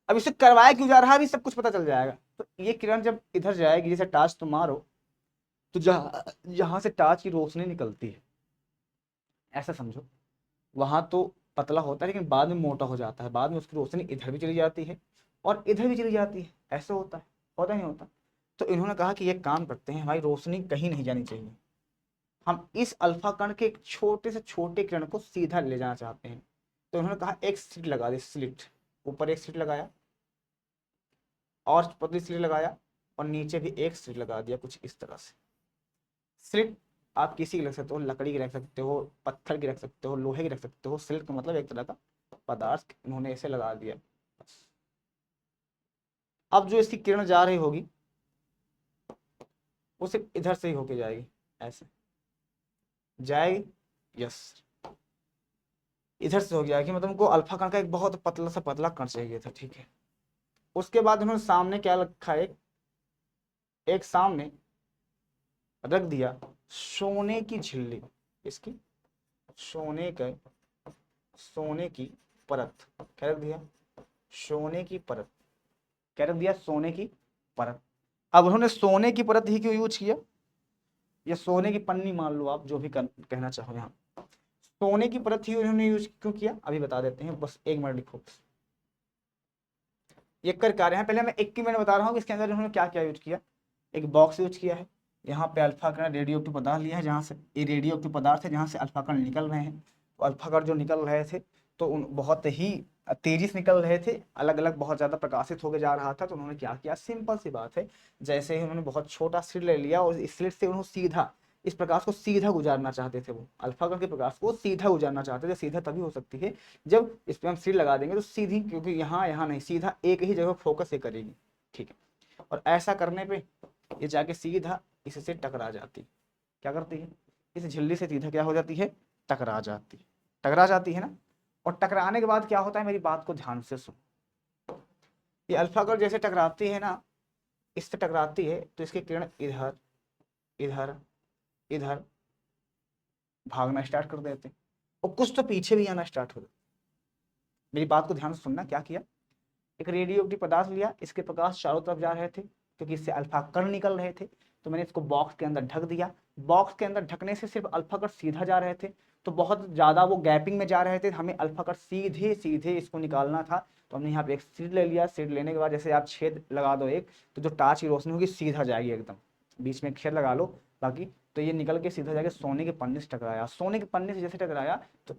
अब इसे करवाया क्यों जा रहा है, अभी सब कुछ पता चल जाएगा। तो ये किरण जब इधर जाएगी, जैसे टार्च तुम मारो, तो जहां से टार्च की रोशनी निकलती है, ऐसा समझो, वहां तो पतला होता है लेकिन बाद में मोटा हो जाता है, बाद में उसकी रोशनी इधर भी चली जाती है और इधर भी चली जाती है, ऐसा होता नहीं होता। तो इन्होंने कहा कि ये काम करते हैं, हमारी रोशनी कहीं नहीं जानी चाहिए, हम इस अल्फा कण के एक छोटे से छोटे किरण को सीधा ले जाना चाहते हैं। तो उन्होंने कहा एक स्लिट लगा दी, स्लिट, ऊपर एक स्लिट लगाया और पतली स्लिट लगाया और नीचे भी एक स्लिट लगा दिया, कुछ इस तरह से। स्लिट आप किसी की रख सकते हो, लकड़ी की रख सकते हो, पत्थर की रख सकते हो, लोहे की रख सकते हो, स्लिट का मतलब एक तरह का पदार्थ उन्होंने ऐसे लगा दिया। अब जो इसकी किरण जा रही होगी वो सिर्फ इधर से ही होके जाएगी, ऐसे जाएगी, यस, इधर से हो जाएगी, मतलब उनको अल्फा कण का एक बहुत पतला सा पतला कण चाहिए था, ठीक है। उसके बाद उन्होंने सामने क्या रखा, एक सामने रख दिया सोने की झिल्ली, इसकी सोने की परत, क्या रख दिया, सोने की परत, क्या रख दिया, सोने की परत। अब उन्होंने सोने की परत ही क्यों यूज किया, या सोने की पन्नी मान लो आप, जो भी कहना चाहो, यहाँ सोने की परत ही उन्होंने यूज क्यों किया अभी बता देते हैं, बस 1 मिनट लिखो। ये कर क्या रहे हैं, पहले मैं 1 मिनट बता रहा हूँ इसके अंदर उन्होंने क्या क्या यूज किया। एक बॉक्स यूज किया है, यहाँ पे अल्फा कण रेडियो एक्टिव पदार्थ लिया है, जहाँ से ये रेडियो एक्टिव पदार्थ है जहाँ से अल्फा कण निकल रहे हैं। तो अल्फा कण जो निकल रहे थे तो उन बहुत ही तेजी से निकल रहे थे, अलग अलग बहुत ज्यादा प्रकाशित होकर जा रहा था। तो उन्होंने क्या किया, सिंपल सी बात है, जैसे ही उन्होंने बहुत छोटा स्लिट ले लिया और इस स्लिट से उन्होंने सीधा इस प्रकाश को सीधा गुजारना चाहते थे, वो अल्फा कण के प्रकाश को सीधा गुजारना चाहते थे। सीधा तभी हो सकती है जब इस पर हम स्लिट लगा देंगे तो सीधी, क्योंकि यहाँ नहीं, सीधा एक ही जगह फोकस ये करेगी, ठीक है। और ऐसा करने पे ये जाके सीधा इससे टकरा जाती, क्या करती है, इस झिल्ली से सीधा क्या हो जाती है, टकरा जाती है ना। और टकराने के बाद क्या होता है, मेरी बात को ध्यान से सुन, ये अल्फा कण जैसे टकराती है ना, इससे टकराती है तो इसके किरण इधर इधर इधर भागना स्टार्ट कर देते हैं और कुछ तो पीछे भी आना स्टार्ट हो जाता। मेरी बात को ध्यान से सुनना, क्या किया, एक रेडियो एक्टिव पदार्थ लिया, इसके प्रकाश चारों तरफ जा रहे थे क्योंकि इससे अल्फा कण निकल रहे थे, तो मैंने इसको बॉक्स के अंदर ढक दिया। बॉक्स के अंदर ढकने से सिर्फ अल्फा कण सीधा जा रहे थे, तो बहुत ज्यादा वो गैपिंग में जा रहे थे, हमें अल्फा कण सीधे सीधे इसको निकालना था। तो हमने यहाँ पे एक सीड ले लिया, सीड लेने के बाद जैसे आप छेद लगा दो एक, तो जो टार्च की रोशनी होगी सीधा जाएगी एकदम, बीच में एक छेद लगा लो बाकी, तो ये निकल के सीधा जाके सोने के पन्ने से टकराया। सोने के पन्ने से जैसे टकराया तो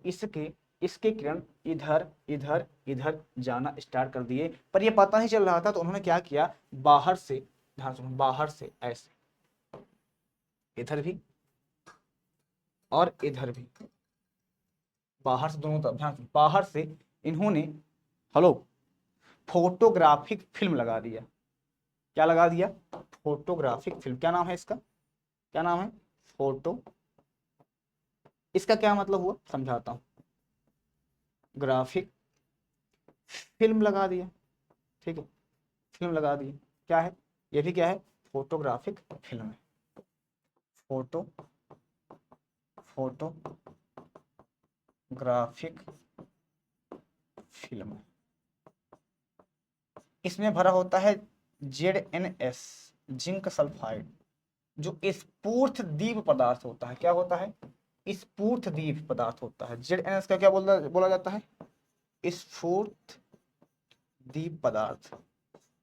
इसके किरण इधर इधर इधर जाना स्टार्ट कर दिए, पर ये पता नहीं चल रहा था। तो उन्होंने क्या किया, बाहर से, ध्यान सुनो, बाहर से ऐसे, इधर भी और इधर भी, बाहर से दोनों तरफ, ध्यान सुनो, बाहर से इन्होंने, हेलो, फोटोग्राफिक फिल्म लगा दिया। क्या लगा दिया, फोटोग्राफिक फिल्म। क्या नाम है इसका, क्या नाम है, फोटो। इसका क्या मतलब हुआ समझाता हूं, ग्राफिक फिल्म लगा दिया, ठीक है, फिल्म लगा दी, क्या है, ये भी क्या है, फोटोग्राफिक फिल्म है, फोटोग्राफिक फिल्म। इसमें भरा होता है ZnS, जिंक सल्फाइड, जो स्फूर्त दीप पदार्थ होता है। क्या होता है, स्फूर्त दीप पदार्थ होता है। ZnS का क्या बोला जाता है, स्फूर्त दीप पदार्थ।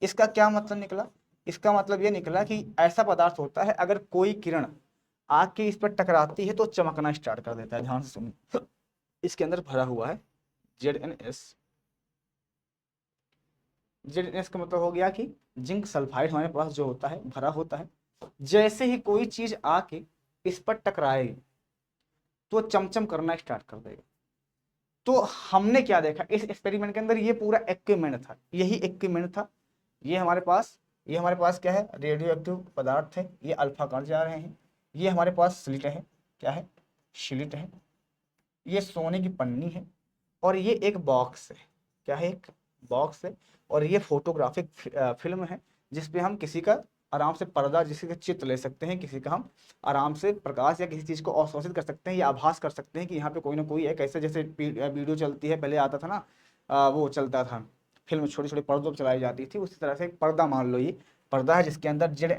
इसका क्या मतलब निकला, इसका मतलब ये निकला कि ऐसा पदार्थ होता है अगर कोई किरण आके इस पर टकराती है तो चमकना स्टार्ट कर देता है। ध्यान से सुनिए, इसके अंदर भरा हुआ है ZnS। ZnS का मतलब हो गया कि जिंक सल्फाइड हमारे पास जो होता है भरा होता है, जैसे ही कोई चीज आके इस पर टकराएगी तो चमचम करना स्टार्ट कर देगा। तो हमने क्या देखा इस एक्सपेरिमेंट के अंदर, ये पूरा इक्विपमेंट था, यही इक्विपमेंट था। ये हमारे पास क्या है, रेडियो एक्टिव पदार्थ है, ये अल्फा कण जा रहे हैं, ये हमारे पास स्लिट है, क्या है, स्लिट है, ये सोने की पन्नी है, और ये एक बॉक्स है, क्या है, एक बॉक्स है, और ये फोटोग्राफिक फिल्म है जिसपे हम किसी का आराम से पर्दा, जिसके का चित्र ले सकते हैं, किसी का हम आराम से प्रकाश या किसी चीज को अवशोषित कर सकते हैं या आभास कर सकते हैं कि यहाँ पे कोई ना कोई है। कैसे जैसे वीडियो चलती है, पहले आता था ना, वो चलता था फिल्म, छोटी छोटी पर्दों पर चलाई जाती थी, उसी तरह से एक पर्दा मान लो ये, पर्दा है जिसके अंदर जेड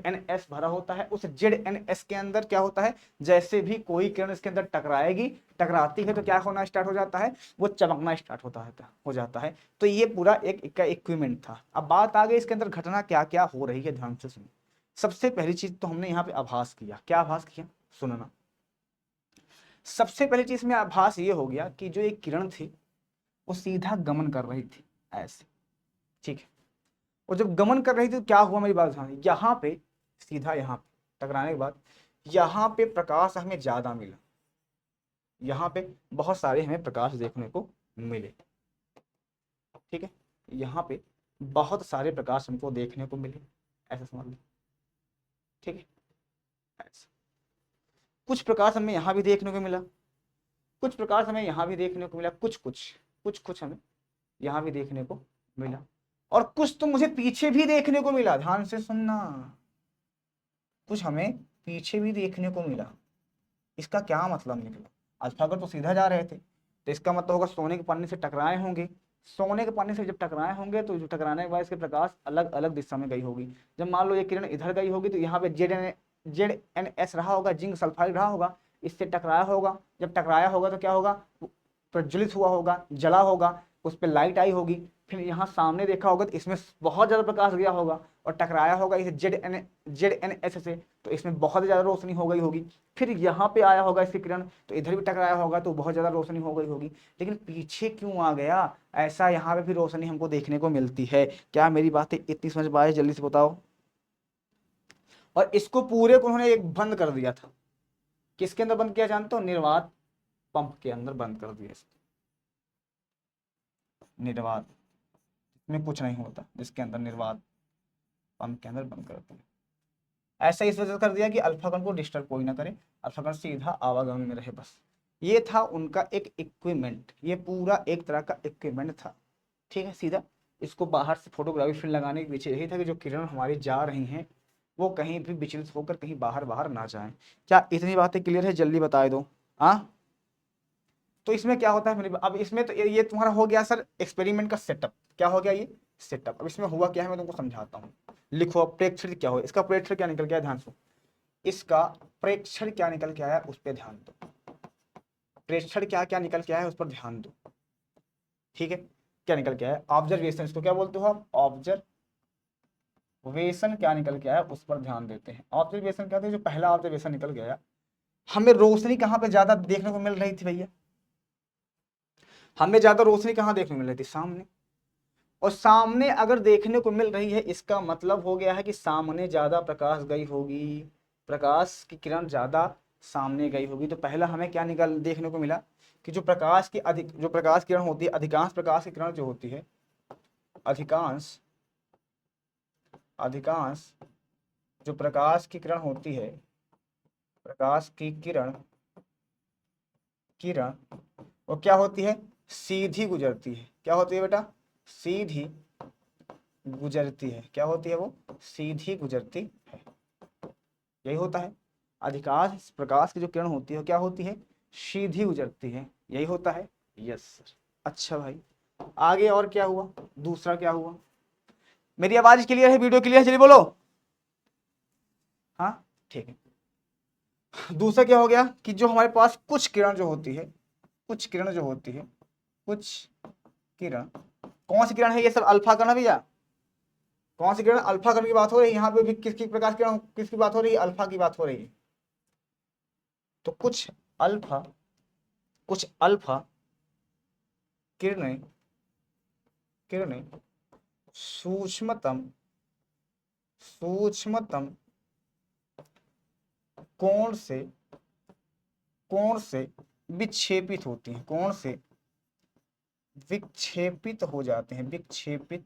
एन एस भरा होता है, उस जेड एन एस के अंदर क्या होता है, जैसे भी कोई किरण इसके अंदर टकराएगी, टकराती है तो क्या होना स्टार्ट हो जाता है, वो चमकना स्टार्ट हो जाता है। तो ये पूरा एक का इक्विपमेंट था। अब बात आ गई इसके अंदर घटना क्या क्या हो रही है, ध्यान से सुनो। सबसे पहली चीज तो हमने यहाँ पे आभास किया, क्या आभास किया, सुनना। सबसे पहली चीज में आभास ये हो गया कि जो एक किरण थी वो सीधा गमन कर रही थी ऐसे, ठीक है। और जब गमन कर रही थी तो क्या हुआ, मेरी बात ध्यान, यहाँ पे सीधा यहाँ पे टकराने के बाद यहाँ पे प्रकाश हमें ज्यादा मिला, यहाँ पे बहुत सारे हमें प्रकाश देखने को मिले, ठीक है। यहाँ पे बहुत सारे प्रकाश हमको देखने को मिले, ऐसा समझ लो, ठीक है। ऐसा कुछ प्रकाश हमें यहाँ भी देखने को मिला, कुछ प्रकाश हमें यहाँ भी देखने को मिला, कुछ हमें यहाँ भी देखने को मिला, और कुछ तो मुझे पीछे भी देखने को मिला, ध्यान से सुनना, कुछ हमें पीछे भी देखने को मिला। इसका क्या मतलब निकला, अल्फागढ़ तो सीधा जा रहे थे, तो इसका मतलब होगा सोने के पन्ने से टकराए होंगे, सोने के पन्ने से जब टकराए होंगे तो जो टकराने के बाद इसके प्रकाश अलग अलग दिशा में गई होगी। जब मान लो ये किरण इधर गई होगी तो यहाँ पे जेड एन एस रहा होगा, जिंक सल्फाइड रहा होगा, इससे टकराया होगा, जब टकराया होगा तो क्या होगा, प्रज्वलित हुआ होगा, जला होगा, उस पर लाइट आई होगी, फिर यहाँ सामने देखा होगा तो इसमें बहुत ज़्यादा प्रकाश गया होगा और टकराया होगा इसे जेड एन एस से, तो इसमें बहुत ज़्यादा रोशनी हो गई होगी। फिर यहाँ पे आया होगा इसकी किरण तो इधर भी टकराया होगा तो बहुत ज़्यादा रोशनी हो गई होगी, लेकिन पीछे क्यों आ गया, ऐसा यहाँ पे भी रोशनी हमको देखने को मिलती है। क्या मेरी बातें इतनी समझ पाए, जल्दी से बताओ। और इसको पूरे को उन्होंने एक बंद कर दिया था, किसके अंदर बंद किया जानते हो, निर्वात पंप के अंदर बंद कर दिया इसको, निर्वात में कुछ नहीं होता, जिसके अंदर निर्वात पंप के अंदर बंद करते हैं। ऐसा इस वजह से कर दिया कि अल्फा कण को डिस्टर्ब कोई ना करे, अल्फा कण सीधा आवागमन में रहे, बस ये था उनका एक इक्विपमेंट, ये पूरा एक तरह का इक्विपमेंट था, ठीक है। सीधा इसको बाहर से फोटोग्राफी फिल्म लगाने के पीछे यही था कि जो किरण हमारी जा रही हैं वो कहीं भी विचलित होकर कहीं बाहर बाहर ना जाएं। क्या इतनी बातें क्लियर है, जल्दी बता दो। हाँ, तो इसमें क्या होता है मेरे, अब इसमें तो ये तुम्हारा हो गया सर एक्सपेरिमेंट का सेटअप, क्या हो गया ये सेटअप। अब इसमें हुआ क्या है मैं तुमको समझाता हूँ, लिखो अब प्रेक्षण क्या हो, इसका प्रेक्षण क्या निकल के आया, ध्यान से, इसका प्रेक्षण क्या निकल के आया उस पर ध्यान दो, प्रेक्षण क्या क्या निकल के आया उस पर ध्यान दो, ठीक है। क्या निकल के आया, ऑब्जर्वेशन, इसको क्या बोलते हो आप, ऑब्जर्वेशन क्या निकल के आया उस पर ध्यान देते हैं। ऑब्जर्वेशन क्या था, जो पहला ऑब्जर्वेशन निकल गया, हमें रोशनी कहाँ पे ज्यादा देखने को मिल रही थी भैया, हमें ज्यादा रोशनी कहाँ देखने को मिल रही थी, सामने। और सामने अगर देखने को मिल रही है इसका मतलब हो गया है कि सामने ज्यादा प्रकाश गई होगी, प्रकाश की किरण ज्यादा सामने गई होगी। तो पहला हमें क्या निकल देखने को मिला कि जो प्रकाश किरण होती है, अधिकांश प्रकाश की किरण जो होती है, अधिकांश जो प्रकाश की किरण होती है, प्रकाश की किरण वो क्या होती है, सीधी गुजरती है। क्या होती है बेटा, सीधी गुजरती है। क्या होती है वो, सीधी गुजरती है, यही होता है। अधिकांश प्रकाश की जो किरण होती है क्या होती है, सीधी गुजरती है, यही होता है। Yes sir. अच्छा भाई आगे और क्या हुआ, दूसरा क्या हुआ, मेरी आवाज क्लियर है, वीडियो क्लियर है, चलिए बोलो। हाँ ठीक है। दूसरा क्या हो गया कि जो हमारे पास कुछ किरण जो होती है, कुछ किरण कौन सी किरण है, ये सब अल्फा कण है भैया, कौन सी किरण, अल्फा कण की बात हो रही है, यहाँ पे भी किसकी प्रकाश किरण किसकी बात हो रही है, अल्फा की बात हो रही है। तो कुछ अल्फा किरणें सूक्ष्मतम कोण से विक्षेपित होती हैं, कोण से विक्षेपित हो जाते हैं, विक्षेपित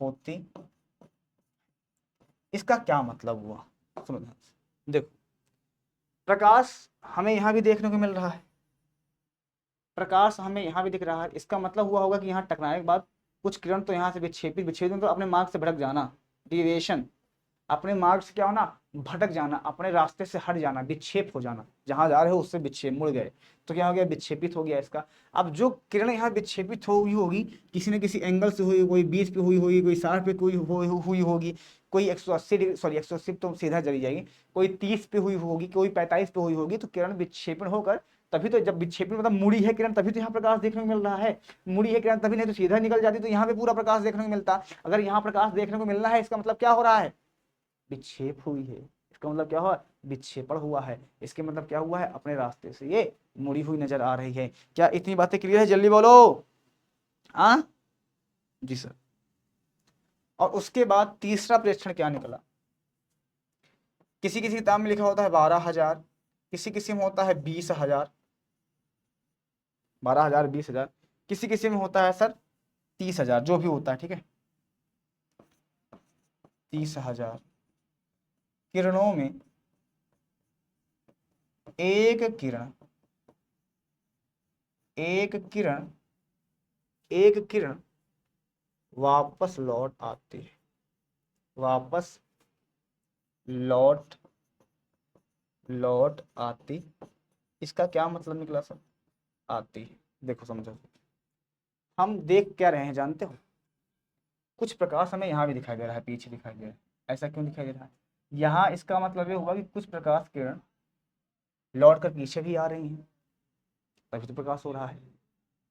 होती। इसका क्या मतलब हुआ, सुनो देखो, प्रकाश हमें यहां भी देखने को मिल रहा है, प्रकाश हमें यहां भी दिख रहा है, इसका मतलब हुआ होगा कि यहाँ टकराने के बाद कुछ किरण तो यहाँ से विक्षेपित मतलब अपने मार्ग से भटक जाना, डिविएशन, अपने मार्ग से क्या होना, भटक जाना, अपने रास्ते से हट जाना, विक्षेप हो जाना, जहां जा रहे हो उससे विक्षेप, मुड़ गए तो क्या हो गया, विक्षेपित हो गया इसका। अब जो किरण यहाँ विक्षेपित हुई होगी, किसी न किसी एंगल से हुई, कोई 20 पे हुई होगी, कोई 60 पे हुई होगी, कोई 180 डिग्री, सॉरी 180 तो सीधा चली जाएगी, कोई 30 पे हुई होगी, कोई 45 पे हुई होगी, तो किरण विक्षेपण होकर, तभी तो जब विक्षेपण मतलब मुड़ी है किरण, तभी तो यहाँ प्रकाश देखने को मिल रहा है, मुड़ी है किरण तभी, नहीं तो सीधा निकल जाती तो यहाँ पे पूरा प्रकाश देखने को मिलता। अगर यहाँ प्रकाश देखने को मिल रहा है, इसका मतलब क्या हो रहा है, विक्षेप हुई है, इसका मतलब क्या हुआ, विक्षेपण हुआ है, इसके मतलब क्या हुआ है, अपने रास्ते से ये मुड़ी हुई नजर आ रही है। क्या इतनी बातें क्लियर है, जल्दी बोलो। हाँ जी सर। और उसके बाद तीसरा प्रेक्षण क्या निकला, किसी किसी किताब में लिखा होता है 12,000, किसी किसी में होता है 20,000, 12,000 20,000, किसी किसी में होता है सर 30,000, जो भी होता है, ठीक है, 30,000 किरणों में एक किरण, एक किरण, एक किरण वापस लौट आती है, वापस लौट लौट आती, इसका क्या मतलब निकला सर, आती। देखो समझो, हम देख क्या रहे हैं जानते हो, कुछ प्रकाश हमें यहाँ भी दिखाई दे रहा है, पीछे दिखाई दे रहा है, ऐसा क्यों दिखाई दे रहा है, यहाँ इसका मतलब ये होगा कि कुछ प्रकाश किरण लौट कर पीछे भी आ रही हैं, तभी तो प्रकाश हो रहा है।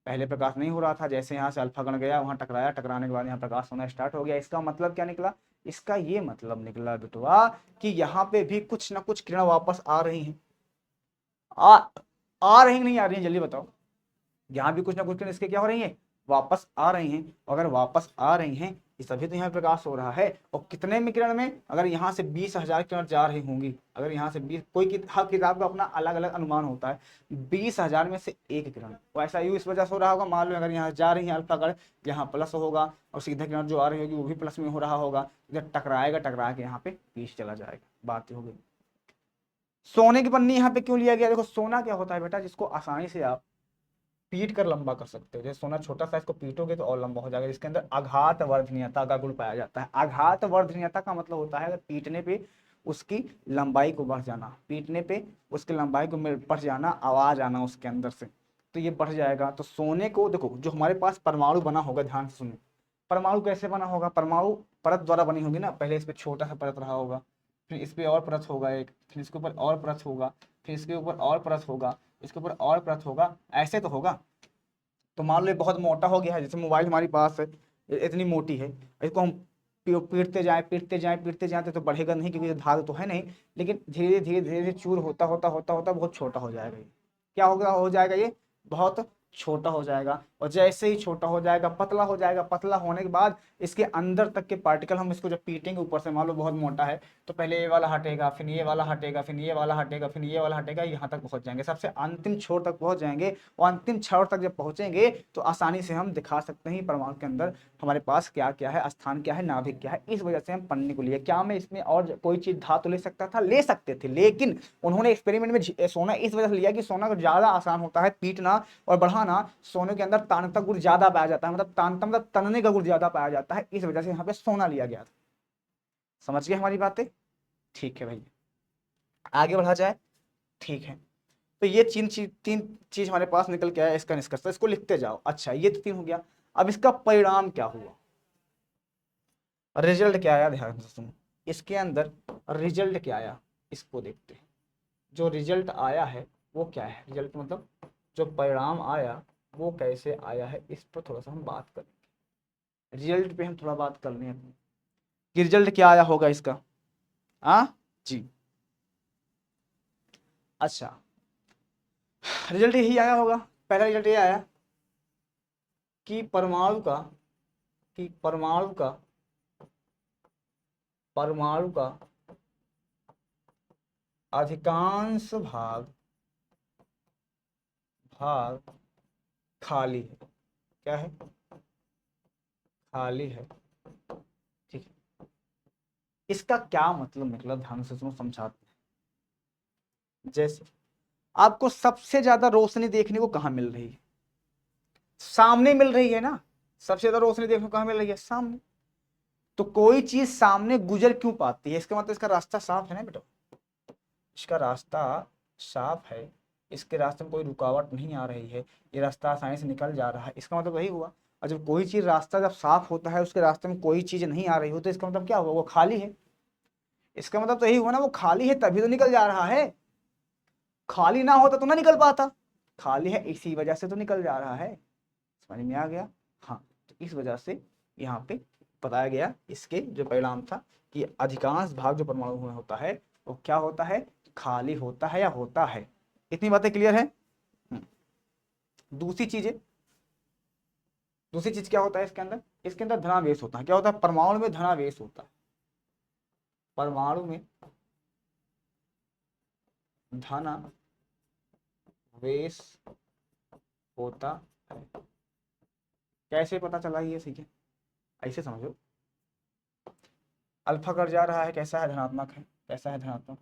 पहले प्रकाश नहीं हो रहा था, जैसे यहाँ से अल्फा कण गया, वहां टकराया, टकराने के बाद यहाँ प्रकाश होना स्टार्ट हो गया। इसका मतलब क्या निकला, इसका ये मतलब निकला बेटवा कि यहाँ पे भी कुछ ना कुछ किरण वापस आ रही हैं। आ आ रही नहीं आ रही हैं, जल्दी बताओ। यहाँ भी कुछ ना कुछ किरण इसके क्या हो रही है, वापस आ रही हैं। अगर वापस आ रही हैं इस तभी तो यहाँ प्रकाश हो रहा है। और कितने में किरण में, अगर यहाँ से 20,000 किरण जा रही होंगी, अगर यहाँ से 20, कोई हर किताब का अपना अलग अलग अनुमान होता है, 20,000 में से एक किरण, वो ऐसा यूं इस वजह से हो रहा होगा, मान लो अगर यहाँ जा रही है अल्फा कण, यहाँ प्लस होगा, और सीधा किरण जो आ रही होगी वो भी प्लस में हो रहा होगा, जब टकराएगा, टकरा के यहाँ पे पीछे चला जाएगा, बात हो गई। सोने की पन्नी यहाँ पे क्यों लिया गया, देखो सोना क्या होता है बेटा, जिसको आसानी से आप पीट कर लंबा कर सकते हो। जैसे सोना छोटा सा, इसको पीटोगे तो और लंबा हो जाएगा, जिसके अंदर आघात वर्धनीयता का गुण पाया जाता है। आघात वर्धनीयता का मतलब होता है अगर पीटने पे उसकी लंबाई को बढ़ जाना, पीटने पे उसकी लंबाई को बढ़ जाना, आवाज आना उसके अंदर से, तो ये बढ़ जाएगा। तो सोने को देखो, जो हमारे पास परमाणु बना होगा, ध्यान से सुनो, परमाणु कैसे बना होगा, परमाणु परत द्वारा बनी होगी ना, पहले इस पे छोटा सा परत रहा होगा, फिर इस पे और परत होगा एक, फिर इसके ऊपर और परत होगा, फिर इसके ऊपर और परत होगा, इसके ऊपर और परत होगा, ऐसे तो होगा। तो मान लो ये बहुत मोटा हो गया है, जैसे मोबाइल हमारी पास है, इतनी मोटी है, इसको हम पीटते जाएं, पीटते जाएं, पीटते जाएं तो बढ़ेगा नहीं, क्योंकि धातु तो है नहीं, लेकिन धीरे धीरे धीरे धीरे चूर होता होता होता होता बहुत छोटा हो जाएगा ये। क्या होगा, हो जाएगा ये बहुत छोटा हो जाएगा। और जैसे ही छोटा हो जाएगा पतला हो जाएगा, पतला होने के बाद इसके अंदर तक के पार्टिकल हम इसको जब पीटेंगे ऊपर से, मान लो बहुत मोटा है, तो पहले ये वाला हटेगा, फिर ये वाला हटेगा, फिर ये वाला हटेगा, फिर ये वाला हटेगा, यहाँ तक पहुंच जाएंगे, सबसे अंतिम छोर तक पहुंच जाएंगे। और अंतिम छोर तक जब पहुंचेंगे तो आसानी से हम दिखा सकते हैं परमाणु के अंदर हमारे पास क्या क्या है, स्थान क्या है, नाभिक क्या है। इस वजह से हम पन्नी को लिए। क्या मैं इसमें और कोई चीज धातु ले सकता था, ले सकते थे, लेकिन उन्होंने एक्सपेरिमेंट में सोना इस वजह से लिया कि सोना को ज्यादा आसान होता है पीटना और बढ़ाना, सोने के अंदर तानता गुण ज्यादा पाया जाता है, मतलब तानता मतलब तनने का गुण ज्यादा पाया जाता है, इस वजह से यहाँ पे सोना लिया गया था। समझ गए हमारी बातें, ठीक है भैया, आगे बढ़ा जाए, ठीक है। तो ये तीन चीज हमारे पास निकल के आया, इसका निष्कर्ष, इसको लिखते जाओ। अच्छा ये तो तीन हो गया, अब इसका परिणाम क्या हुआ, रिजल्ट क्या आया, ध्यान से सुनो, इसके अंदर रिजल्ट क्या आया, इसको देखते हैं। जो रिजल्ट आया है वो क्या है, रिजल्ट मतलब जो परिणाम आया वो कैसे आया है, इस पर थोड़ा सा हम बात करेंगे। रिजल्ट पे हम थोड़ा बात कर लें कि रिजल्ट क्या आया होगा इसका। हाँ जी, अच्छा रिजल्ट यही आया होगा। पहला रिजल्ट ये आया कि परमाणु का अधिकांश भाग खाली है। क्या है, खाली है, ठीक है। इसका क्या मतलब निकला, ध्यान से सुनो, समझाते हैं। जैसे आपको सबसे ज्यादा रोशनी देखने को कहां मिल रही है, सामने मिल रही है ना, सबसे ज्यादा रोशनी देखने को कहां मिल रही है, सामने। तो कोई चीज सामने गुजर क्यों पाती है, इसका मतलब इसका रास्ता साफ है ना बेटा, इसका रास्ता साफ है, इसके रास्ते में कोई रुकावट नहीं आ रही है, ये रास्ता आसानी से निकल जा रहा है, इसका मतलब वही हुआ। और जब कोई चीज रास्ता जब साफ होता है, उसके रास्ते में कोई चीज नहीं आ रही हो, तो इसका मतलब क्या हुआ, वो खाली है। इसका मतलब तो यही हुआ ना, वो खाली है तभी तो निकल जा रहा है, खाली ना होता तो ना निकल पाता, खाली है इसी वजह से तो निकल जा रहा है। समझ में आ गया। हाँ, तो इस वजह से यहाँ पे बताया गया इसके जो परिणाम था कि अधिकांश भाग जो परमाणु में होता है वो क्या होता है, खाली होता है या होता है। इतनी बातें क्लियर है। दूसरी चीज क्या होता है इसके अंदर धनावेश होता है। क्या होता है, परमाणु में धनावेश होता है, परमाणु में धनावेश होता है। कैसे पता चला ये, सीखे ऐसे समझो, अल्फा कट जा रहा है, कैसा है, धनात्मक है, कैसा है, धनात्मक।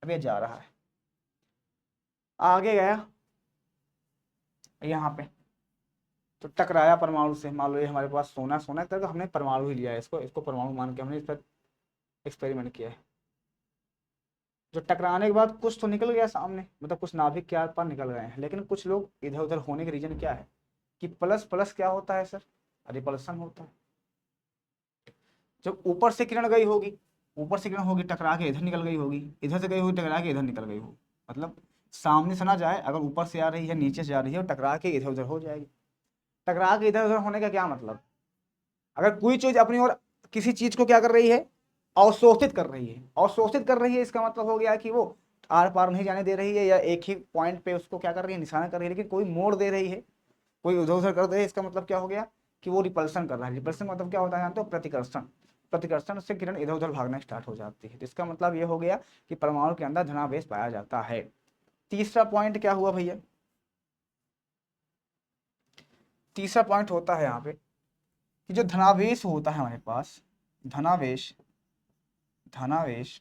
अब ये जा रहा है, आगे गया यहाँ पे, तो टकराया परमाणु से। मान लो ये हमारे पास सोना सोना है, तो हमने परमाणु ही लिया है, इसको परमाणु मान के हमने इस पर एक्सपेरिमेंट किया है। जो टकराने के बाद कुछ तो निकल गया सामने, मतलब कुछ नाभिक के आर पार निकल गए हैं, लेकिन कुछ लोग इधर उधर होने के रीजन क्या है कि प्लस प्लस क्या होता है सर, रिपल्सन होता है। जब ऊपर से किरण गई होगी, ऊपर से किरण होगी टकरा के इधर निकल गई होगी, इधर से गई होगी टकरा के इधर निकल गई होगी, मतलब सामने से ना जाए, अगर ऊपर से आ रही है नीचे से आ रही है और टकरा के इधर उधर हो जाएगी। टकरा के इधर उधर होने का क्या मतलब, अगर कोई चीज अपनी ओर किसी चीज को क्या कर रही है, अवशोषित कर रही है, अवशोषित कर रही है, इसका मतलब हो गया कि वो आर पार नहीं जाने दे रही है, या एक ही पॉइंट पे उसको क्या कर रही है, निशाना कर रही है, लेकिन कोई मोड़ दे रही है, कोई उधर उधर कर दे रही है, इसका मतलब क्या हो गया कि वो रिपल्सन कर रहा है। रिपल्सन मतलब क्या होता है जानते हो, प्रतिकर्षण। प्रतिकर्षण से किरण इधर उधर भागना स्टार्ट हो जाती है, तो इसका मतलब ये हो गया कि परमाणु के अंदर धनावेश पाया जाता है। तीसरा पॉइंट क्या हुआ भैया, तीसरा पॉइंट होता है यहाँ पे कि जो धनावेश होता है हमारे पास, धनावेश, धनावेश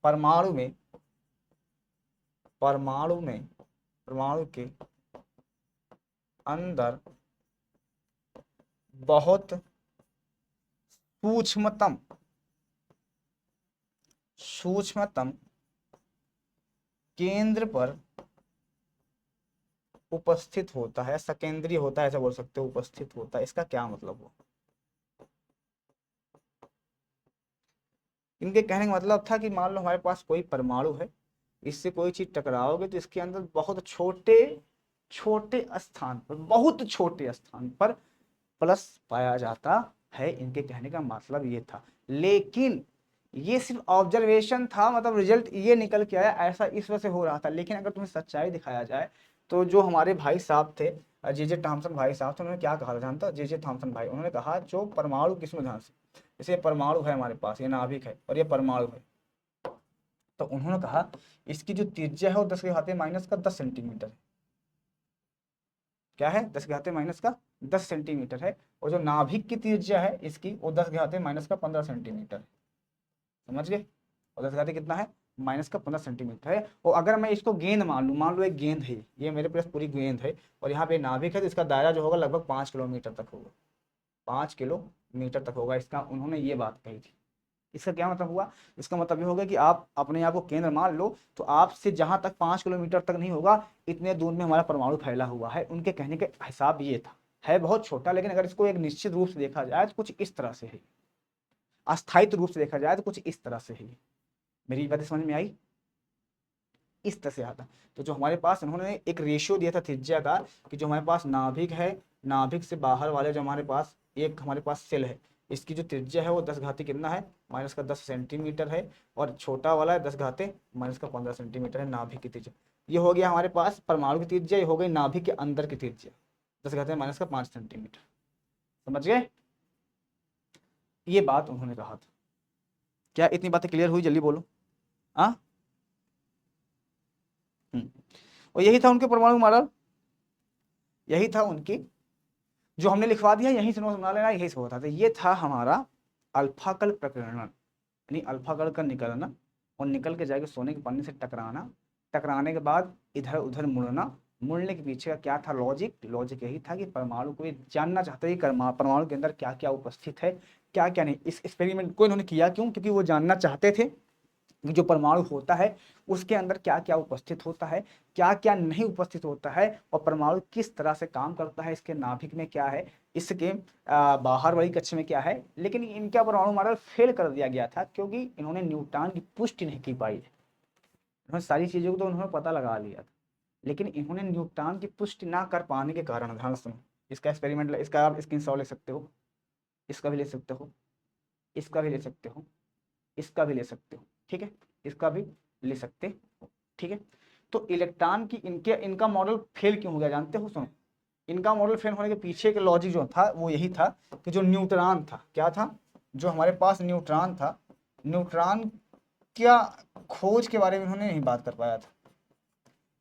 परमाणु में, परमाणु में, परमाणु के अंदर बहुत सूक्ष्मतम, सूक्ष्मतम केंद्र पर उपस्थित होता है, सकेंद्रीय होता है, ऐसा बोल सकते हो, उपस्थित होता है। इसका क्या मतलब हो, इनके कहने का मतलब था कि मान लो हमारे पास कोई परमाणु है, इससे कोई चीज टकराओगे तो इसके अंदर बहुत छोटे छोटे स्थान पर, बहुत छोटे स्थान पर प्लस पाया जाता है। इनके कहने का मतलब ये था, लेकिन ये सिर्फ ऑब्जर्वेशन था, मतलब रिजल्ट ये निकल के आया, ऐसा इस वजह से हो रहा था। लेकिन अगर तुम्हें सच्चाई दिखाया जाए तो जो हमारे भाई साहब थे, जे थॉमसन भाई साहब थे, उन्होंने क्या कहा था जानता, जे थॉमसन भाई, उन्होंने कहा जो परमाणु किस्म ध्यान से, जैसे परमाणु है हमारे पास, ये नाभिक है और ये परमाणु है, तो उन्होंने कहा इसकी जो त्रिज्या है वो 10⁻⁻10 सेंटीमीटर है। क्या है, 10⁻⁻10 सेंटीमीटर है। और जो नाभिक की त्रिज्या है इसकी, वो 10⁻⁻15 सेंटीमीटर है। समझ गए, और 10 कितना है, -15 सेंटीमीटर है। और अगर मैं इसको गेंद मान लूँ, मान लो एक गेंद है, ये मेरे पास पूरी गेंद है, और यहाँ पे नाभिक है, तो इसका दायरा जो होगा लगभग 5 किलोमीटर तक होगा, 5 किलोमीटर तक होगा। इसका उन्होंने ये बात कही थी। इसका क्या मतलब हुआ, इसका मतलब ये होगा कि आप अपने आप को केंद्र मान लो, तो आपसे जहां तक 5 किलोमीटर तक नहीं होगा, इतने दूर में हमारा परमाणु फैला हुआ है। उनके कहने का हिसाब ये था, है बहुत छोटा, लेकिन अगर इसको एक निश्चित रूप से देखा जाए तो कुछ इस तरह से है, अस्थायित्व रूप से देखा जाए तो कुछ इस तरह से है। मेरी बात समझ में आई, इस तरह से आता। तो जो हमारे पास उन्होंने एक रेशियो दिया था त्रिज्या का, कि जो हमारे पास नाभिक है, नाभिक से बाहर वाले जो हमारे पास एक हमारे पास सेल है, इसकी जो त्रिज्या है वो 10 कितना है, -10 सेंटीमीटर है, और छोटा वाला है 10⁻⁻15 सेंटीमीटर है नाभिक की त्रिज्या। ये हो गया हमारे पास परमाणु की त्रिज्या, ये हो गई नाभिक के अंदर की त्रिज्या 10⁻⁻5 सेंटीमीटर। समझ गए, ये बात उन्होंने कहा था। क्या इतनी बातें क्लियर हुई, जल्दी बोलो। हाँ, और यही था उनके परमाणु मॉडल, यही था उनकी, जो हमने लिखवा दिया यहीं से नोट बना लेना, यही से होता था। ये था हमारा अल्फा कल प्रकरण, यानी अल्फा कल का निकलना और निकल के जाके सोने के पन्ने से टकराना, टकराने के बाद इधर उधर मुड़ना, मुड़ने के पीछे का क्या था लॉजिक? लॉजिक यही था कि परमाणु को ये जानना चाहते हैं कि परमाणु के अंदर क्या क्या उपस्थित है, क्या क्या नहीं। इस एक्सपेरिमेंट को इन्होंने किया क्यों? क्योंकि वो जानना चाहते थे कि जो परमाणु होता है उसके अंदर क्या क्या उपस्थित होता है, क्या क्या नहीं उपस्थित होता है, और परमाणु किस तरह से काम करता है, इसके नाभिक में क्या है, इसके बाहर वाली कक्ष में क्या है। लेकिन इनका परमाणु मॉडल फेल कर दिया गया था क्योंकि इन्होंने न्यूटन की पुष्टि नहीं की पाई। इन्होंने सारी चीजों को तो उन्होंने पता लगा लिया था, लेकिन इन्होंने न्यूटन की पुष्टि ना कर पाने के कारण, ध्यान सुनो, इसका एक्सपेरिमेंट, इसका आप स्क्रीनशॉट ले सकते हो, इसका भी ले सकते हो, इसका भी ले सकते हो, इसका भी ले सकते हो, ठीक है, इसका भी ले सकते हो, ठीक है। तो इलेक्ट्रॉन की इनका मॉडल फेल क्यों हो गया जानते हो? सुनो, इनका मॉडल फेल होने के पीछे के लॉजिक जो था वो यही था कि जो न्यूट्रॉन था, क्या था, जो हमारे पास न्यूट्रॉन था, न्यूट्रॉन क्या खोज के बारे में इन्होंने नहीं बात कर पाया था।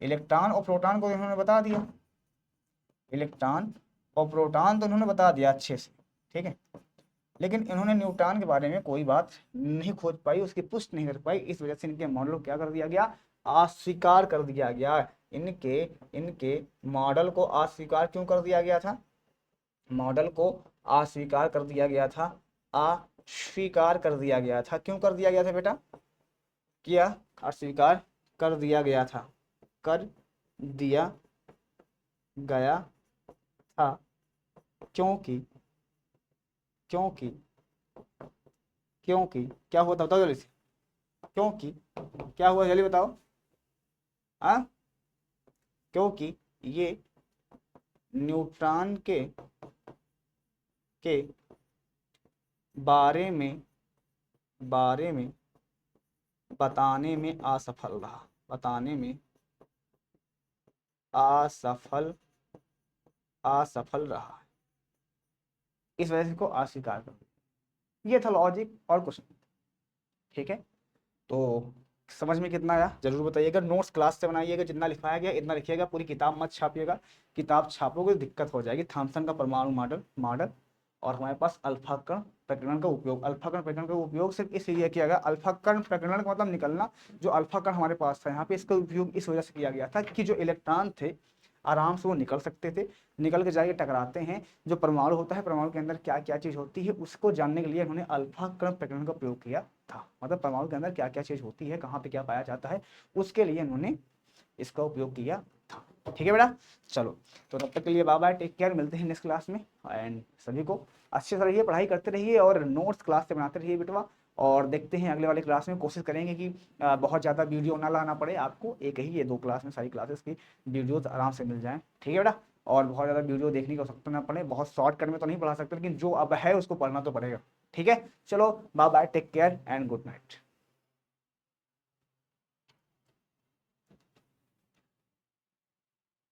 इलेक्ट्रॉन और प्रोटॉन को इन्होंने बता दिया, इलेक्ट्रॉन और प्रोटॉन तो इन्होंने बता दिया अच्छे से, ठीक है, लेकिन इन्होंने न्यूटन के बारे में कोई बात नहीं खोज पाई, उसकी पुष्टि नहीं कर पाई। इस वजह से इनके मॉडल को क्या कर दिया गया? अस्वीकार कर दिया गया। इनके इनके मॉडल को अस्वीकार क्यों कर दिया गया था? मॉडल को अस्वीकार कर दिया गया था, अस्वीकार कर दिया गया था। क्यों कर दिया गया था बेटा? क्या अस्वीकार कर दिया गया था? कर दिया गया था क्योंकि क्योंकि क्योंकि क्या हुआ था बताओ जल्दी से, क्योंकि क्या हुआ जल्दी बताओ। हाँ, क्योंकि ये न्यूट्रॉन के बारे में बताने में असफल रहा, बताने में असफल रहा, इस वजह से इसको अस्वीकार कर दिया। ये था लॉजिक और कुछ नहीं, ठीक है। तो समझ में कितना आया जरूर बताइएगा। नोट्स क्लास से बनाइएगा, जितना लिखाया गया इतना लिखिएगा, पूरी किताब मत छापिएगा, किताब छापोगे तो दिक्कत हो जाएगी। थॉमसन का परमाणु मॉडल और हमारे पास अल्फा कण प्रकरण का उपयोग। अल्फा कण प्रकरण का उपयोग सिर्फ इसलिए किया गया, अल्फा कण प्रकरण का मतलब निकलना, जो अल्फा कण हमारे पास था यहाँ पे, इसका उपयोग इस वजह से किया गया था कि जो इलेक्ट्रॉन थे आराम से वो निकल सकते थे, निकल के जाके टकराते हैं। जो परमाणु होता है, परमाणु के अंदर क्या क्या चीज होती है उसको जानने के लिए उन्होंने अल्फा कण प्रकरण का प्रयोग किया था। मतलब परमाणु के अंदर क्या क्या चीज होती है, कहाँ पे क्या पाया जाता है, उसके लिए उन्होंने इसका उपयोग किया था। ठीक है बेटा, चलो तो तब तक के लिए बाय बाय, टेक केयर, मिलते हैं नेक्स्ट क्लास में। एंड सभी को अच्छे से रहिए, पढ़ाई करते रहिए और नोट्स क्लास से बनाते रहिए बेटवा। और देखते हैं अगले वाले क्लास में, कोशिश करेंगे कि बहुत ज़्यादा वीडियो ना लाना पड़े आपको, एक ही ये 2 क्लास में सारी क्लासेस की वीडियोज आराम से मिल जाएँ। ठीक है बेटा, और बहुत ज़्यादा वीडियो देखने की आवश्यकता ना पड़े, बहुत शॉर्टकट में तो नहीं पढ़ा सकते, लेकिन जो अब है उसको पढ़ना तो पड़ेगा। ठीक है, चलो bye bye, take care and good night.